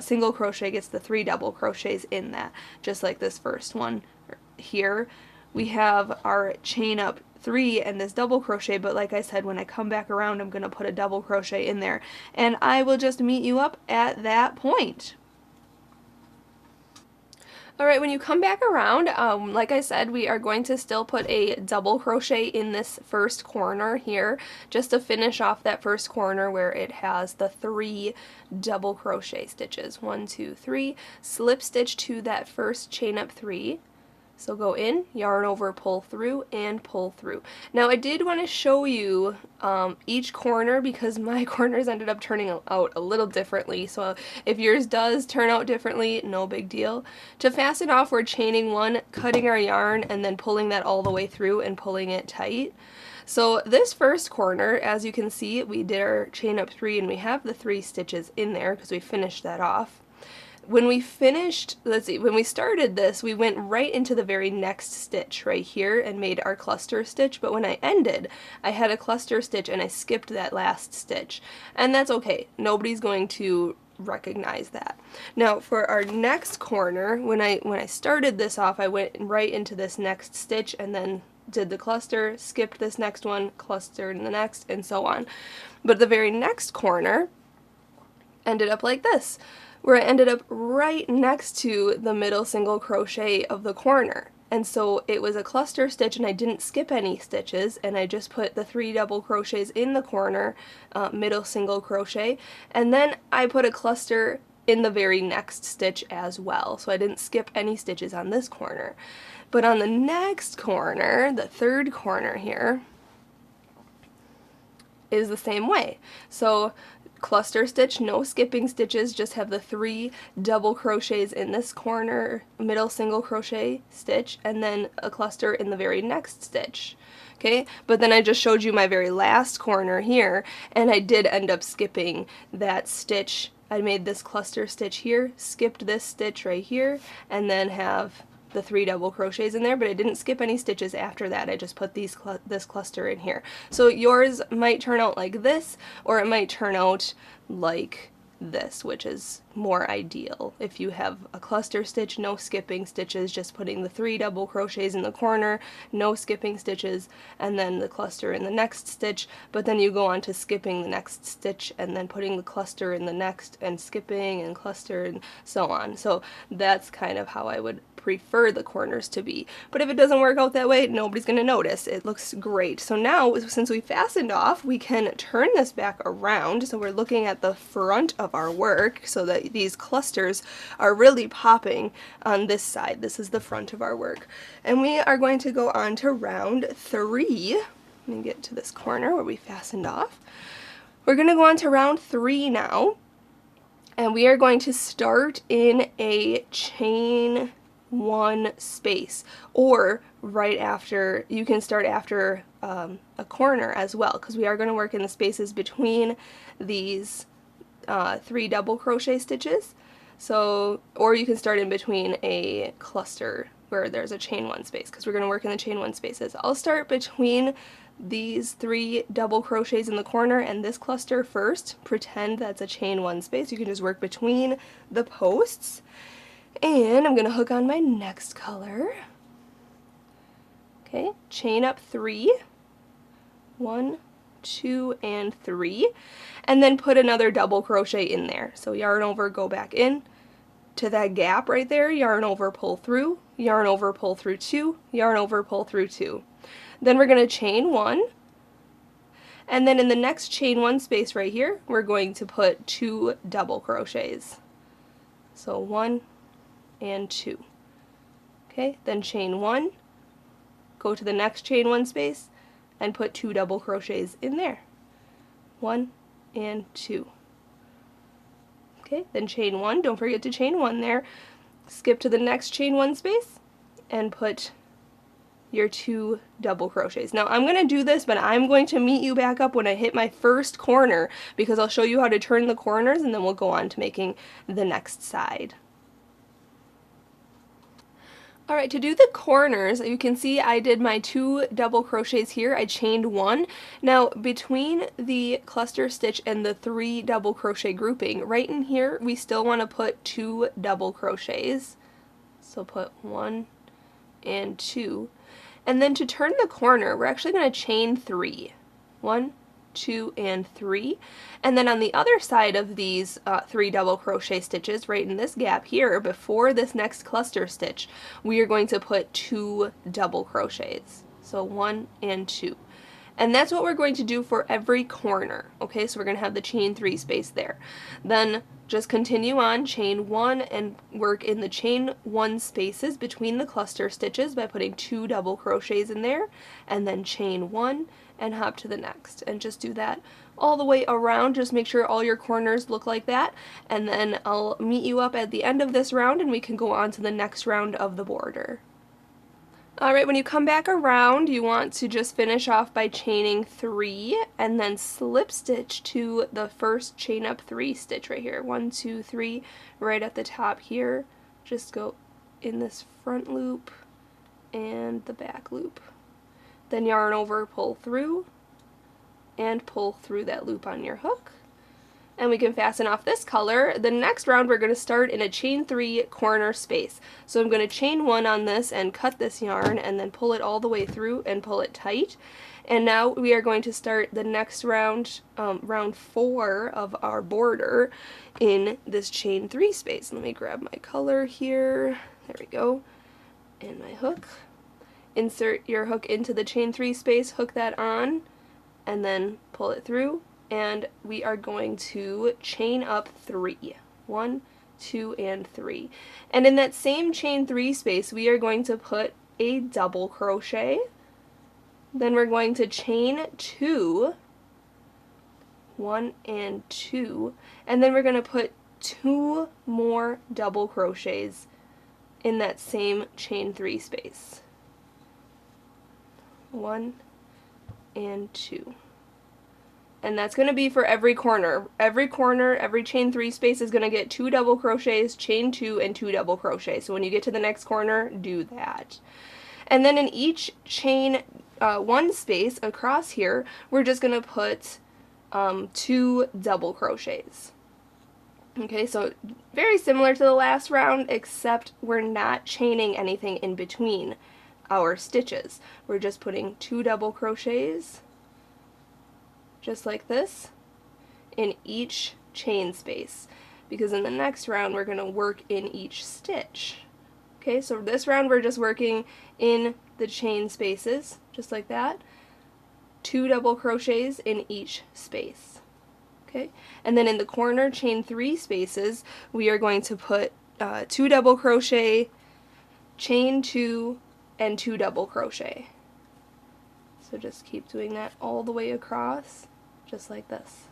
single crochet gets the 3 double crochets in that, just like this first one here. We have our chain up 3 and this double crochet, but like I said, when I come back around, I'm going to put a double crochet in there, and I will just meet you up at that point. Alright, when you come back around, like I said, we are going to still put a double crochet in this first corner here, just to finish off that first corner where it has the 3 double crochet stitches. 1, 2, 3, slip stitch to that first chain up 3, So go in, yarn over, pull through, and pull through. Now I did want to show you each corner because my corners ended up turning out a little differently. So if yours does turn out differently, no big deal. To fasten off, we're chaining one, cutting our yarn, and then pulling that all the way through and pulling it tight. So this first corner, as you can see, we did our chain up 3 and we have the 3 stitches in there because we finished that off. When we finished, when we started this, we went right into the very next stitch right here and made our cluster stitch, but when I ended, I had a cluster stitch and I skipped that last stitch. And that's okay. Nobody's going to recognize that. Now for our next corner, when I started this off, I went right into this next stitch and then did the cluster, skipped this next one, clustered in the next, and so on. But the very next corner ended up like this, where I ended up right next to the middle single crochet of the corner. And so it was a cluster stitch and I didn't skip any stitches, and I just put the 3 double crochets in the corner, middle single crochet, and then I put a cluster in the very next stitch as well. So I didn't skip any stitches on this corner. But on the next corner, the third corner here, is the same way. So cluster stitch, no skipping stitches, just have the 3 double crochets in this corner, middle single crochet stitch, and then a cluster in the very next stitch. Okay, but then I just showed you my very last corner here, and I did end up skipping that stitch. I made this cluster stitch here, skipped this stitch right here, and then have the 3 double crochets in there, but I didn't skip any stitches after that. I just put this cluster in here. So yours might turn out like this, or it might turn out like this, which is more ideal. If you have a cluster stitch, no skipping stitches, just putting the 3 double crochets in the corner, no skipping stitches, and then the cluster in the next stitch, but then you go on to skipping the next stitch and then putting the cluster in the next and skipping and cluster and so on. So that's kind of how I would prefer the corners to be. But if it doesn't work out that way, nobody's going to notice. It looks great. So now, since we fastened off, we can turn this back around. So we're looking at the front of our work so that these clusters are really popping on this side. This is the front of our work. And we are going to go on to round 3. Let me get to this corner where we fastened off. We're going to go on to round 3 now. And we are going to start in a chain 1 space, or right after, you can start after a corner as well, because we are going to work in the spaces between these 3 double crochet stitches. So, or you can start in between a cluster where there's a chain 1 space, because we're going to work in the chain 1 spaces. I'll start between these 3 double crochets in the corner and this cluster first. Pretend that's a chain 1 space. You can just work between the posts. And I'm going to hook on my next color. Okay, chain up 3, 1, 2, and 3, and then put another double crochet in there. So yarn over, go back in to that gap right there, yarn over, pull through, yarn over, pull through 2, yarn over, pull through 2. Then we're going to chain 1, and then in the next chain 1 space right here, we're going to put 2 double crochets. So 1 and 2. Okay, then chain 1, go to the next chain 1 space, and put 2 double crochets in there. 1 and 2. Okay, then chain 1, don't forget to chain 1 there, skip to the next chain 1 space, and put your 2 double crochets. Now I'm going to do this, but I'm going to meet you back up when I hit my first corner, because I'll show you how to turn the corners, and then we'll go on to making the next side. Alright, to do the corners, you can see I did my 2 double crochets here. I chained 1. Now, between the cluster stitch and the 3 double crochet grouping, right in here, we still want to put 2 double crochets. So put 1 and 2. And then to turn the corner, we're actually going to chain 3. 1, 2, and 3. And then on the other side of these 3 double crochet stitches, right in this gap here, before this next cluster stitch, we are going to put 2 double crochets. So 1 and 2. And that's what we're going to do for every corner. Okay, so we're going to have the chain 3 space there. Then just continue on, chain 1, and work in the chain 1 spaces between the cluster stitches by putting 2 double crochets in there, and then chain 1 and hop to the next. And just do that all the way around. Just make sure all your corners look like that, and then I'll meet you up at the end of this round and we can go on to the next round of the border. Alright, when you come back around, you want to just finish off by chaining 3 and then slip stitch to the first chain up 3 stitch right here. 1, 2, 3, right at the top here. Just go in this front loop and the back loop. Then yarn over, pull through, and pull through that loop on your hook. And we can fasten off this color. The next round we're going to start in a chain 3 corner space. So I'm going to chain 1 on this and cut this yarn and then pull it all the way through and pull it tight. And now we are going to start the next round, round 4 of our border in this chain 3 space. Let me grab my color here. There we go. And my hook. Insert your hook into the chain 3 space, hook that on, and then pull it through. And we are going to chain up 3. 1, 2, and 3. And in that same chain 3 space, we are going to put a double crochet. Then we're going to chain 2, 1 and 2, and then we're going to put 2 more double crochets in that same chain 3 space. 1 and 2. And that's going to be for every corner. Every corner, every chain 3 space is going to get 2 double crochets, chain 2, and 2 double crochets. So when you get to the next corner, do that. And then in each chain 1 space across here, we're just going to put 2 double crochets. Okay, so very similar to the last round, except we're not chaining anything in between our stitches. We're just putting 2 double crochets, just like this, in each chain space, because in the next round we're going to work in each stitch. Okay, so this round we're just working in the chain spaces, just like that. 2 double crochets in each space. Okay, and then in the corner chain 3 spaces, we are going to put 2 double crochet, chain 2, and 2 double crochet. So just keep doing that all the way across, just like this.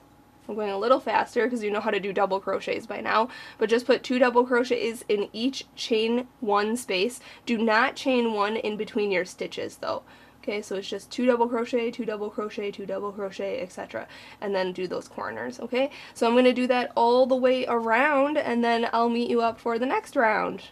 I'm going a little faster because you know how to do double crochets by now, but just put 2 double crochets in each chain 1 space. Do not chain 1 in between your stitches though. Okay, so it's just 2 double crochet, 2 double crochet, 2 double crochet, etc. And then do those corners, okay? So I'm going to do that all the way around, and then I'll meet you up for the next round.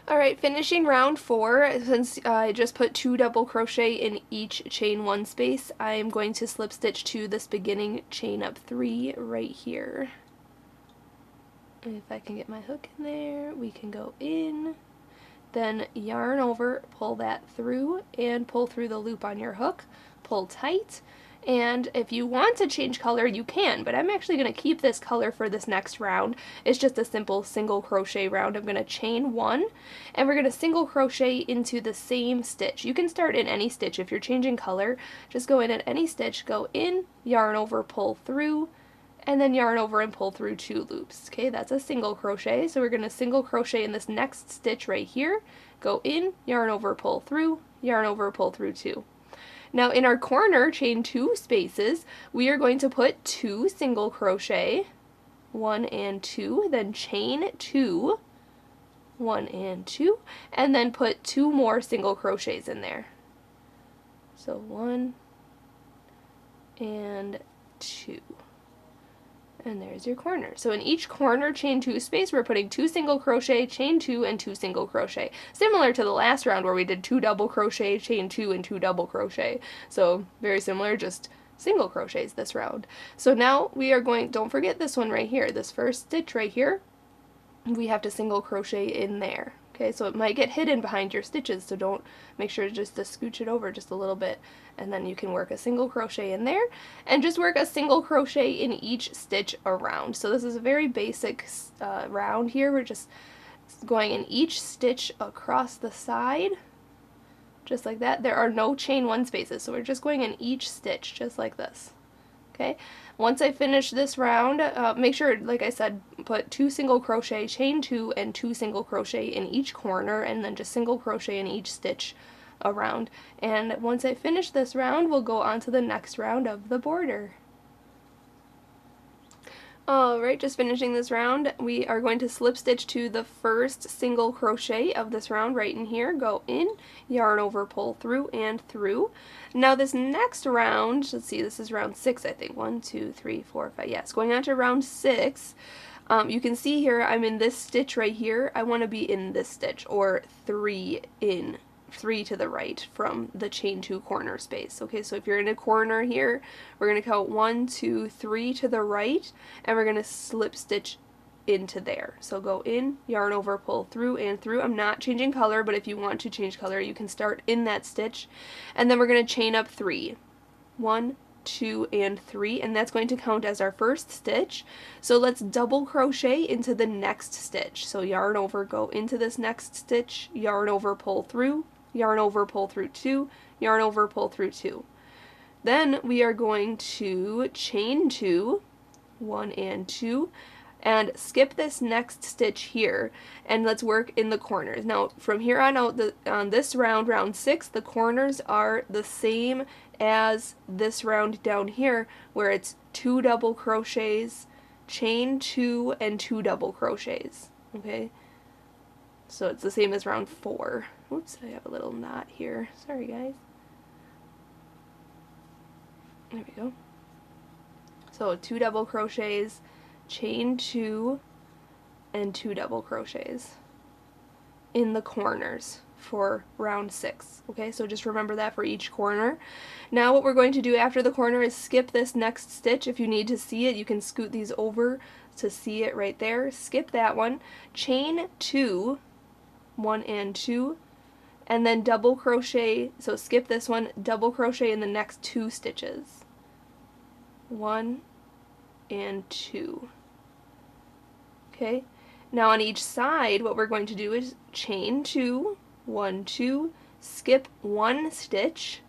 Alright, finishing round 4, since I just put 2 double crochet in each chain 1 space, I am going to slip stitch to this beginning chain up 3 right here. And if I can get my hook in there, we can go in, then yarn over, pull that through, and pull through the loop on your hook, pull tight. And if you want to change color, you can, but I'm actually going to keep this color for this next round. It's just a simple single crochet round. I'm going to chain 1, and we're going to single crochet into the same stitch. You can start in any stitch. If you're changing color, just go in at any stitch, go in, yarn over, pull through, and then yarn over and pull through 2 loops. Okay, that's a single crochet, so we're going to single crochet in this next stitch right here, go in, yarn over, pull through, yarn over, pull through 2. Now in our corner chain 2 spaces, we are going to put 2 single crochet, 1 and 2, then chain 2, 1 and 2, and then put 2 more single crochets in there. So 1 and 2. And there's your corner. So in each corner chain 2 space, we're putting 2 single crochet, chain 2, and 2 single crochet. Similar to the last round where we did 2 double crochet, chain 2, and 2 double crochet. So very similar, just single crochets this round. So now we are going, don't forget this one right here, this first stitch right here, we have to single crochet in there. Okay, so it might get hidden behind your stitches, so don't, make sure just to scooch it over just a little bit, and then you can work a single crochet in there, and just work a single crochet in each stitch around. So this is a very basic round here. We're just going in each stitch across the side, just like that. There are no chain one spaces, so we're just going in each stitch just like this. Okay, once I finish this round, make sure, like I said, put 2 single crochet, chain 2, and 2 single crochet in each corner, and then just single crochet in each stitch around. And once I finish this round, we'll go on to the next round of the border. Alright, just finishing this round, we are going to slip stitch to the first single crochet of this round right in here, go in, yarn over, pull through, and through. Now this next round, let's see, this is round 6 I think, 1, 2, 3, 4, 5, yes, going on to round 6, you can see here I'm in this stitch right here. I want to be in this stitch, or 3 to the right from the chain 2 corner space. Okay, so if you're in a corner here, we're going to count 1, 2, 3 to the right, and we're going to slip stitch into there. So go in, yarn over, pull through, and through. I'm not changing color, but if you want to change color, you can start in that stitch, and then we're going to chain up 3. 1, 2, and 3, and that's going to count as our first stitch. So let's double crochet into the next stitch. So yarn over, go into this next stitch, yarn over, pull through, yarn over, pull through 2, yarn over, pull through 2. Then we are going to chain 2, 1 and 2, and skip this next stitch here, and let's work in the corners. Now from here on out, on this round, round 6, the corners are the same as this round down here, where it's 2 double crochets, chain 2, and 2 double crochets. Okay, so it's the same as round 4. Oops, I have a little knot here. Sorry, guys. There we go. So 2 double crochets, chain 2, and 2 double crochets in the corners for round 6. Okay, so just remember that for each corner. Now what we're going to do after the corner is skip this next stitch. If you need to see it, you can scoot these over to see it right there. Skip that one, chain 2, 1 and 2, and then double crochet, so skip this one, double crochet in the next 2 stitches. 1 and 2. Okay, now on each side what we're going to do is chain 2, 1, 2, skip 1 stitch,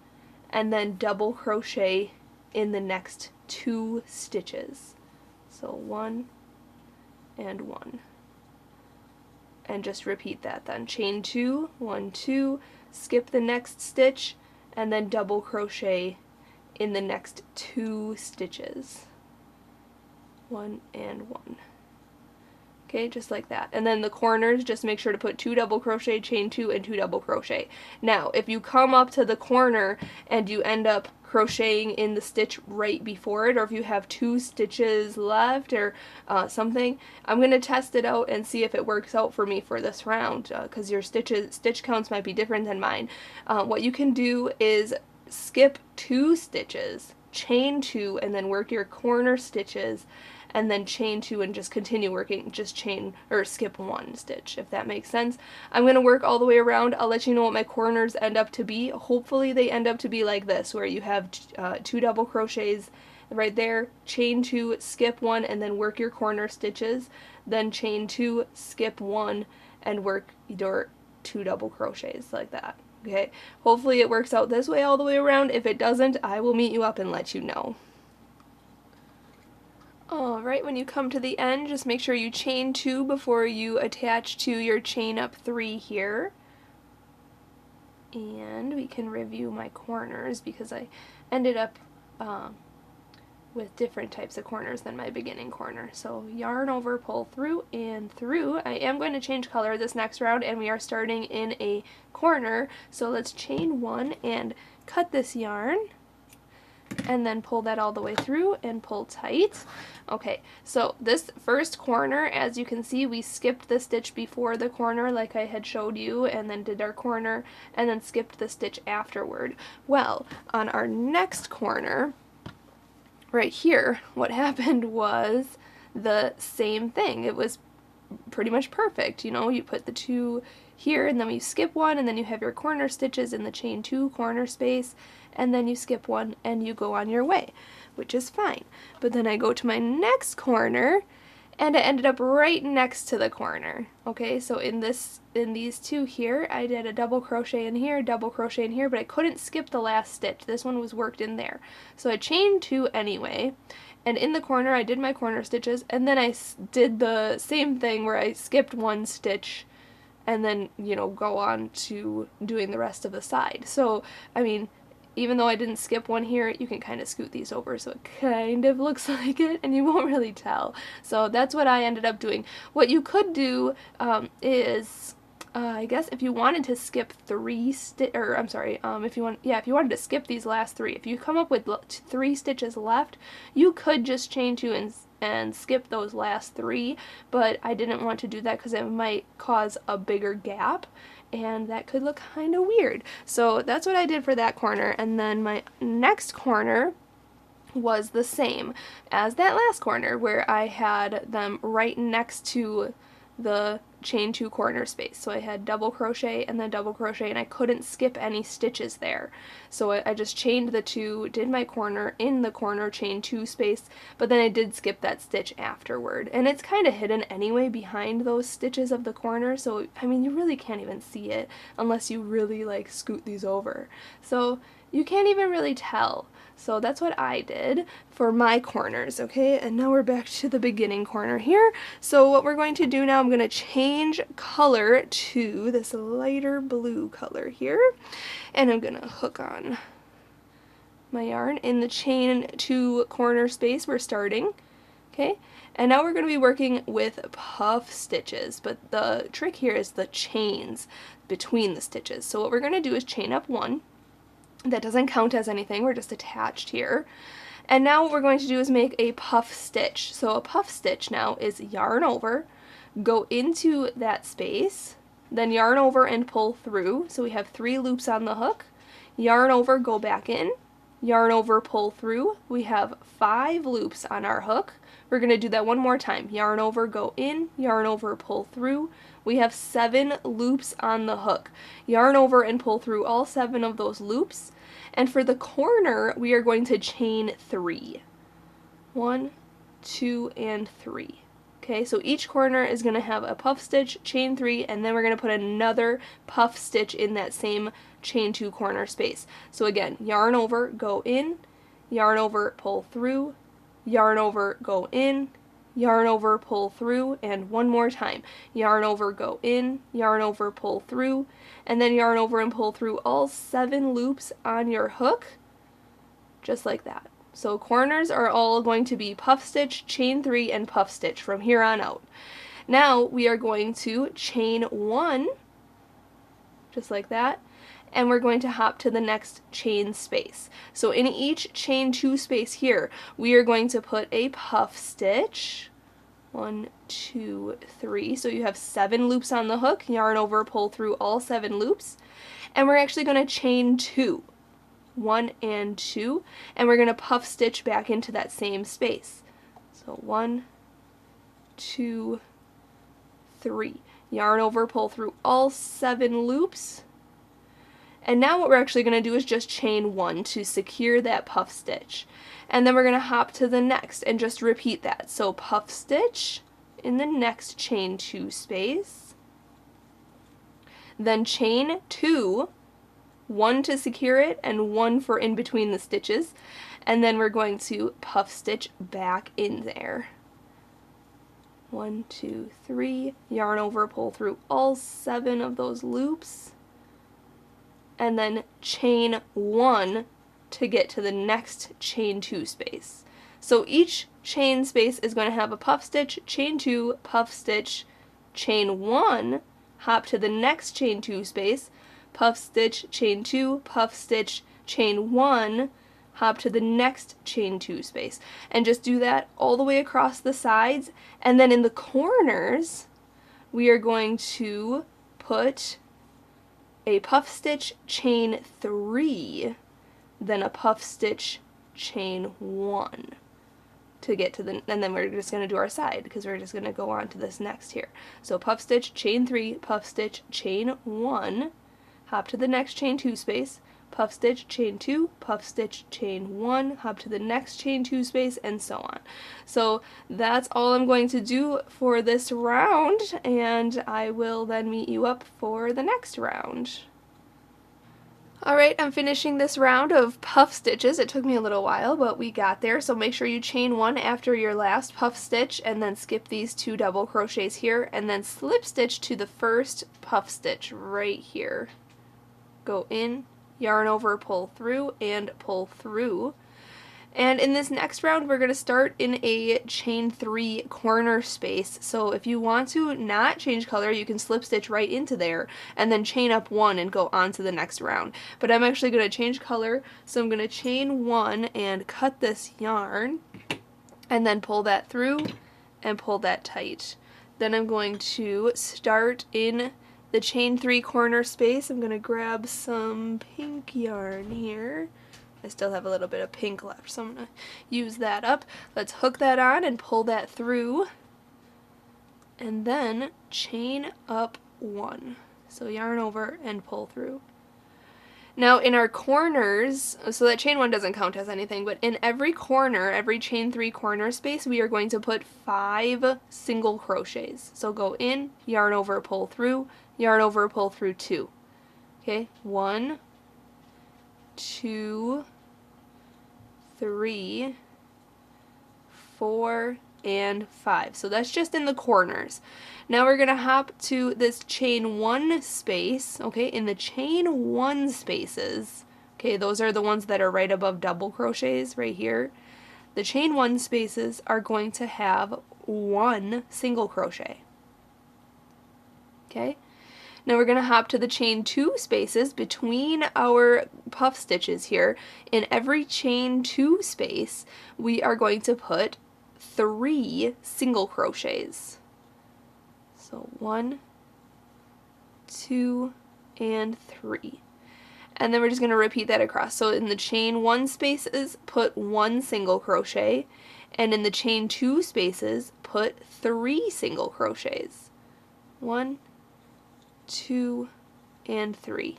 and then double crochet in the next 2 stitches. So 1 and 1. And just repeat that then. Chain 2, 1, 2, skip the next stitch, and then double crochet in the next 2 stitches. 1 and 1. Okay, just like that. And then the corners, just make sure to put 2 double crochet, chain 2, and 2 double crochet. Now, if you come up to the corner and you end up crocheting in the stitch right before it, or if you have 2 stitches left or something, I'm going to test it out and see if it works out for me for this round, because your stitch counts might be different than mine. What you can do is skip 2 stitches, chain 2, and then work your corner stitches, and then chain 2 and just continue working, just chain or skip 1 stitch, if that makes sense. I'm going to work all the way around. I'll let you know what my corners end up to be. Hopefully they end up to be like this, where you have 2 double crochets right there, chain 2, skip 1, and then work your corner stitches, then chain 2, skip 1, and work your 2 double crochets like that. Okay, hopefully it works out this way all the way around. If it doesn't, I will meet you up and let you know. Alright, when you come to the end, just make sure you chain 2 before you attach to your chain up 3 here. And we can review my corners because I ended up with different types of corners than my beginning corner. So yarn over, pull through, and through. I am going to change color this next round, and we are starting in a corner. So let's chain 1 and cut this yarn, and then pull that all the way through and pull tight. Okay, so this first corner, as you can see, we skipped the stitch before the corner like I had showed you, and then did our corner, and then skipped the stitch afterward. Well, on our next corner, right here, what happened was the same thing. It was pretty much perfect. You know, you put the 2 here, and then you skip 1, and then you have your corner stitches in the chain 2 corner space, and then you skip 1 and you go on your way, which is fine. But then I go to my next corner, and it ended up right next to the corner. Okay, so in these two here, I did a double crochet in here, double crochet in here, but I couldn't skip the last stitch. This one was worked in there. So I chained 2 anyway, and in the corner I did my corner stitches, and then I did the same thing where I skipped 1 stitch and then, you know, go on to doing the rest of the side. So, I mean, even though I didn't skip one here, you can kind of scoot these over so it kind of looks like it, and you won't really tell. So that's what I ended up doing. What you could do is, I guess if you wanted to skip 3 if you wanted to skip these last 3, if you come up with 3 stitches left, you could just chain 2 and skip those last 3, but I didn't want to do that because it might cause a bigger gap, and that could look kind of weird. So that's what I did for that corner, and then my next corner was the same as that last corner where I had them right next to the chain 2 corner space. So I had double crochet and then double crochet, and I couldn't skip any stitches there. So I just chained the 2, did my corner in the corner chain 2 space, but then I did skip that stitch afterward. And it's kind of hidden anyway behind those stitches of the corner, so I mean you really can't even see it unless you really like scoot these over. So you can't even really tell. So that's what I did for my corners, okay? And now we're back to the beginning corner here. So what we're going to do now, I'm going to change color to this lighter blue color here. And I'm going to hook on my yarn in the chain 2 corner space we're starting, okay? And now we're going to be working with puff stitches, but the trick here is the chains between the stitches. So what we're going to do is chain up 1. That doesn't count as anything, we're just attached here. And now what we're going to do is make a puff stitch. So a puff stitch now is yarn over, go into that space, then yarn over and pull through. So we have 3 loops on the hook, yarn over, go back in, yarn over, pull through. We have 5 loops on our hook. We're going to do that one more time. Yarn over, go in, yarn over, pull through. We have 7 loops on the hook. Yarn over and pull through all 7 of those loops. And for the corner, we are going to chain 3. 1, 2, and 3. Okay, so each corner is going to have a puff stitch, chain 3, and then we're going to put another puff stitch in that same chain 2 corner space. So again, yarn over, go in, yarn over, pull through, yarn over, go in, yarn over, pull through, and one more time. Yarn over, go in, yarn over, pull through, and then yarn over and pull through all 7 loops on your hook, just like that. So corners are all going to be puff stitch, chain 3, and puff stitch from here on out. Now we are going to chain 1, just like that, and we're going to hop to the next chain space. So in each chain 2 space here, we are going to put a puff stitch. 1, 2, 3. So you have 7 loops on the hook, yarn over, pull through all 7 loops, and we're actually going to chain 2. 1 and 2, and we're going to puff stitch back into that same space. So 1, 2, 3. Yarn over, pull through all 7 loops. And now what we're actually going to do is just chain 1 to secure that puff stitch. And then we're going to hop to the next and just repeat that. So puff stitch in the next chain 2 space. Then chain 2, 1 to secure it and 1 for in between the stitches. And then we're going to puff stitch back in there. 1, 2, 3. Yarn over, pull through all 7 of those loops. And then chain 1 to get to the next chain 2 space. So each chain space is going to have a puff stitch, chain 2, puff stitch, chain 1, hop to the next chain 2 space, puff stitch, chain 2, puff stitch, chain 1, hop to the next chain 2 space. And just do that all the way across the sides, and then in the corners we are going to put a puff stitch, chain 3, then a puff stitch, chain 1 to get to the, and then we're just going to do our side because we're just going to go on to this next here. So puff stitch, chain 3, puff stitch, chain 1, hop to the next chain 2 space, puff stitch, chain 2, puff stitch, chain 1, hop to the next chain 2 space, and so on. So that's all I'm going to do for this round, and I will then meet you up for the next round. Alright, I'm finishing this round of puff stitches. It took me a little while, but we got there. So make sure you chain 1 after your last puff stitch, and then skip these 2 double crochets here, and then slip stitch to the first puff stitch right here. Go in, yarn over, pull through, and pull through. And in this next round, we're going to start in a chain 3 corner space. So if you want to not change color, you can slip stitch right into there and then chain up 1 and go on to the next round. But I'm actually going to change color, so I'm going to chain 1 and cut this yarn and then pull that through and pull that tight. Then I'm going to start in the chain 3 corner space. I'm going to grab some pink yarn here. I still have a little bit of pink left, so I'm going to use that up. Let's hook that on and pull that through, and then chain up 1. So yarn over and pull through. Now in our corners, so that chain 1 doesn't count as anything, but in every corner, every chain 3 corner space, we are going to put 5 single crochets. So go in, yarn over, pull through, yarn over, pull through 2. Okay, 1, 2, 3, 4, and 5. So that's just in the corners. Now we're going to hop to this chain 1 space, okay, in the chain 1 spaces, okay, those are the ones that are right above double crochets right here. The chain 1 spaces are going to have 1 single crochet, okay. Now we're going to hop to the chain 2 spaces between our puff stitches here. In every chain 2 space, we are going to put 3 single crochets. So 1, 2, and 3. And then we're just going to repeat that across. So in the chain 1 spaces, put 1 single crochet, and in the chain 2 spaces, put 3 single crochets. 1, 2, and 3.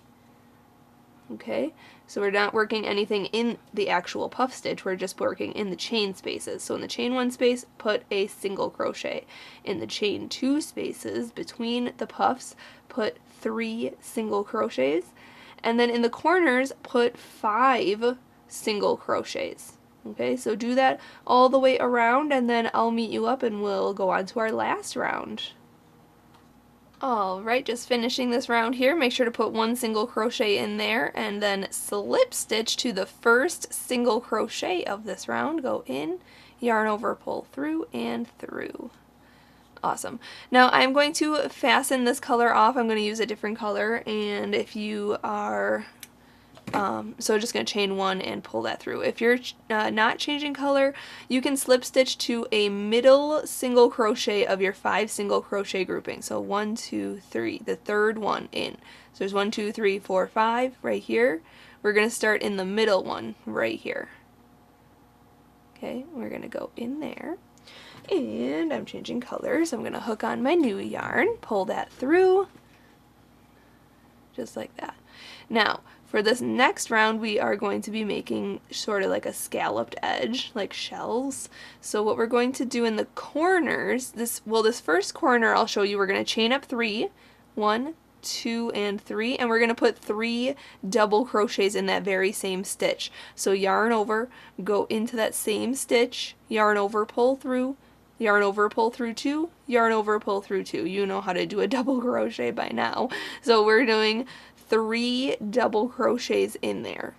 Okay, so we're not working anything in the actual puff stitch, we're just working in the chain spaces. So in the chain 1 space, put a single crochet. In the chain 2 spaces between the puffs, put 3 single crochets. And then in the corners, put 5 single crochets. Okay, so do that all the way around, and then I'll meet you up and we'll go on to our last round. Alright, just finishing this round here, make sure to put 1 single crochet in there and then slip stitch to the first single crochet of this round. Go in, yarn over, pull through, and through. Awesome. Now I'm going to fasten this color off. I'm going to use a different color, and if you are so just going to chain 1 and pull that through. If you're not changing color, you can slip stitch to a middle single crochet of your 5 single crochet grouping. So 1, 2, 3, the third one in. So there's 1, 2, 3, 4, 5 right here. We're going to start in the middle one right here. Okay, we're going to go in there. And I'm changing colors. I'm going to hook on my new yarn, pull that through, just like that. Now, for this next round, we are going to be making sort of like a scalloped edge, like shells. So what we're going to do in the corners, this first corner I'll show you, we're going to chain up 3, 1, 2, and 3, and we're going to put 3 double crochets in that very same stitch. So yarn over, go into that same stitch, yarn over, pull through, yarn over, pull through 2, yarn over, pull through 2. You know how to do a double crochet by now. So we're doing 3 double crochets in there.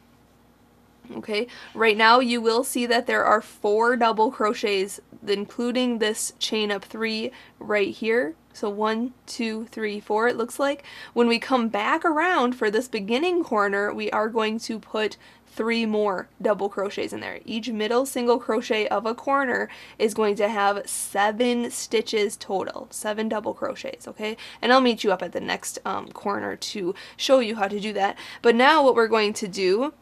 Okay, right now you will see that there are 4 double crochets, including this chain up 3 right here. So 1, 2, 3, 4 it looks like. When we come back around for this beginning corner, we are going to put 3 more double crochets in there. Each middle single crochet of a corner is going to have 7 stitches total, 7 double crochets, okay? And I'll meet you up at the next corner to show you how to do that. But now what we're going to do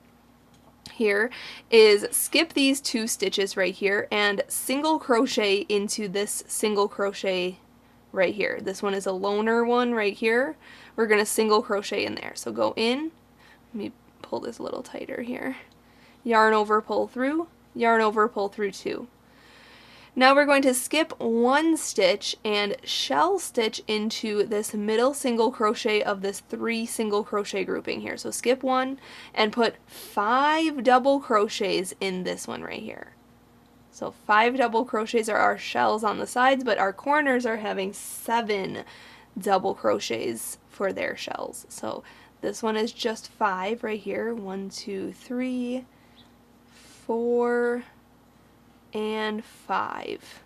here is skip these 2 stitches right here and single crochet into this single crochet right here. This one is a loner one right here. We're going to single crochet in there. So go in, let me pull this a little tighter here. Yarn over, pull through, yarn over, pull through 2. Now we're going to skip 1 stitch and shell stitch into this middle single crochet of this 3 single crochet grouping here. So skip 1 and put 5 double crochets in this one right here. So 5 double crochets are our shells on the sides, but our corners are having 7 double crochets for their shells. So this one is just 5 right here. 1, 2, 3, 4, and 5.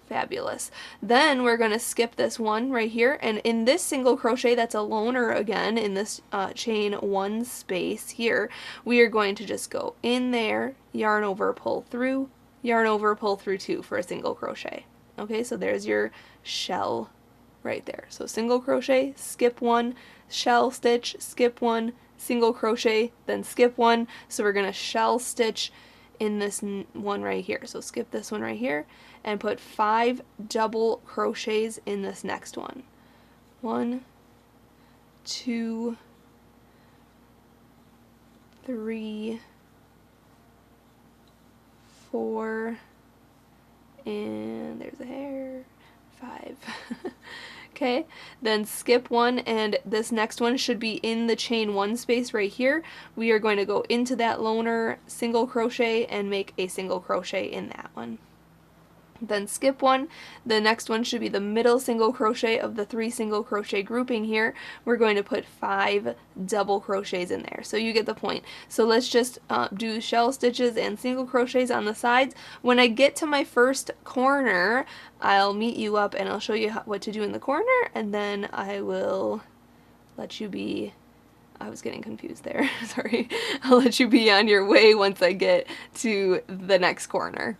Fabulous. Then we're going to skip this one right here, and in this single crochet that's a loner again in this chain 1 space here, we are going to just go in there, yarn over, pull through, yarn over, pull through 2 for a single crochet. Okay, so there's your shell right there. So single crochet, skip 1, shell stitch, skip 1, single crochet, then skip 1. So we're going to shell stitch in this one right here. So skip this one right here and put 5 double crochets in this next one. 1, 2, 3, 4, and there's a hair, 5. Okay, then skip 1, and this next one should be in the chain 1 space right here. We are going to go into that loner single crochet and make a single crochet in that one. Then skip 1, the next one should be the middle single crochet of the 3 single crochet grouping here. We're going to put 5 double crochets in there, so you get the point. So let's just do shell stitches and single crochets on the sides. When I get to my first corner, I'll meet you up and I'll show you what to do in the corner, and then I will let you be, I was getting confused there, sorry. I'll let you be on your way once I get to the next corner.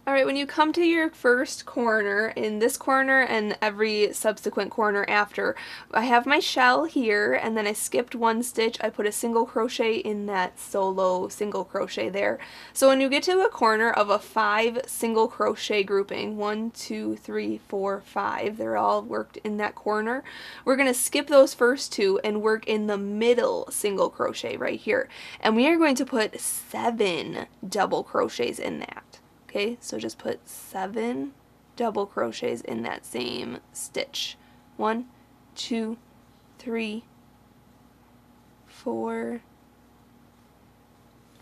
Alright, when you come to your first corner, in this corner and every subsequent corner after, I have my shell here, and then I skipped 1 stitch. I put a single crochet in that solo single crochet there. So when you get to a corner of a 5 single crochet grouping, 1, 2, 3, 4, 5, they're all worked in that corner, we're going to skip those first 2 and work in the middle single crochet right here. And we are going to put 7 double crochets in that. Okay, so just put 7 double crochets in that same stitch. 1, 2, 3, 4,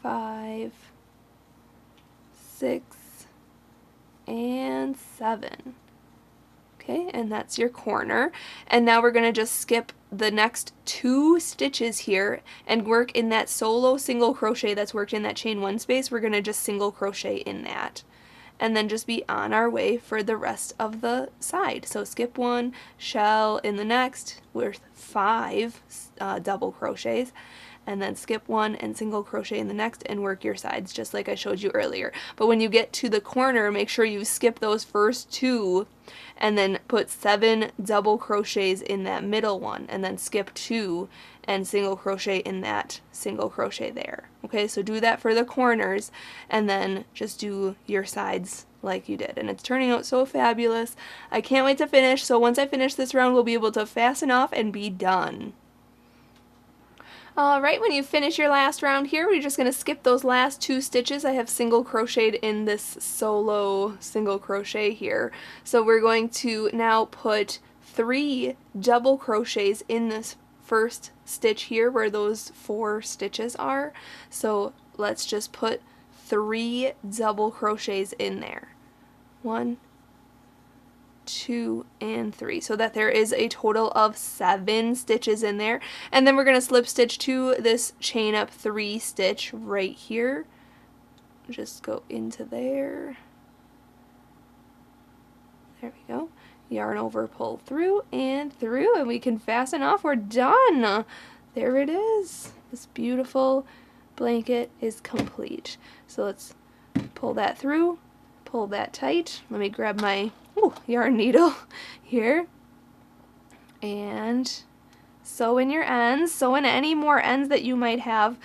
5, 6, and 7. Okay, and that's your corner. And now we're going to just skip the next 2 stitches here and work in that solo single crochet that's worked in that chain 1 space. We're going to just single crochet in that, and then just be on our way for the rest of the side. So skip 1, shell in the next with 5 double crochets, and then skip 1 and single crochet in the next and work your sides just like I showed you earlier. But when you get to the corner, make sure you skip those first 2 and then put 7 double crochets in that middle one, and then skip 2 and single crochet in that single crochet there. Okay, so do that for the corners and then just do your sides like you did. And it's turning out so fabulous. I can't wait to finish. So once I finish this round, we'll be able to fasten off and be done. Alright, when you finish your last round here, we're just going to skip those last 2 stitches. I have single crocheted in this solo single crochet here. So we're going to now put 3 double crochets in this first stitch here where those 4 stitches are. So let's just put 3 double crochets in there. 1, 2, and 3, so that there is a total of 7 stitches in there. And then we're going to slip stitch to this chain up 3 stitch right here. Just go into there. There we go. Yarn over, pull through, and we can fasten off. We're done. There it is. This beautiful blanket is complete. So let's pull that through, pull that tight. Let me grab my yarn needle here and sew in your ends. Sew in any more ends that you might have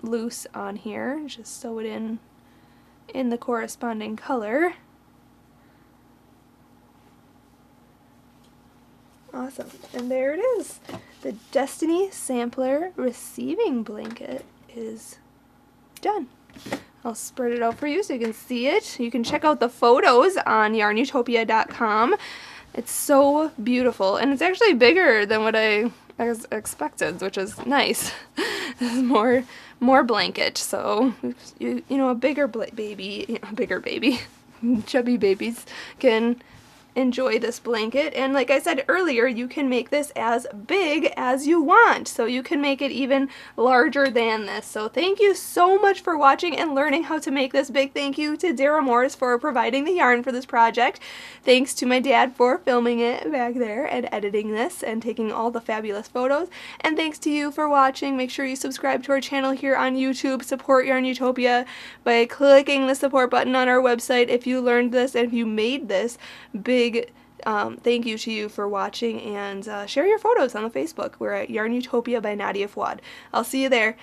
loose on here. Just sew it in the corresponding color. Awesome. And there it is. the Destiny Sampler Receiving Blanket is done. I'll spread it out for you so you can see it. You can check out the photos on YARNutopia.com. It's so beautiful, and it's actually bigger than what I expected, which is nice. This is more blanket, so you know, a bigger baby, chubby babies can enjoy this blanket. And like I said earlier, you can make this as big as you want, so you can make it even larger than this. So thank you so much for watching and learning how to make this. Big thank you to Dara Morris for providing the yarn for this project. Thanks to my dad for filming it back there and editing this and taking all the fabulous photos. And thanks to you for watching. Make sure you subscribe to our channel here on YouTube. Support YARNutopia by clicking the support button on our website if you learned this and if you made this. Big thank you to you for watching, and share your photos on the Facebook. We're at YARNutopia by Nadia Fuad. I'll see you there.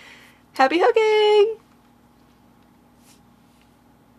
Happy hooking!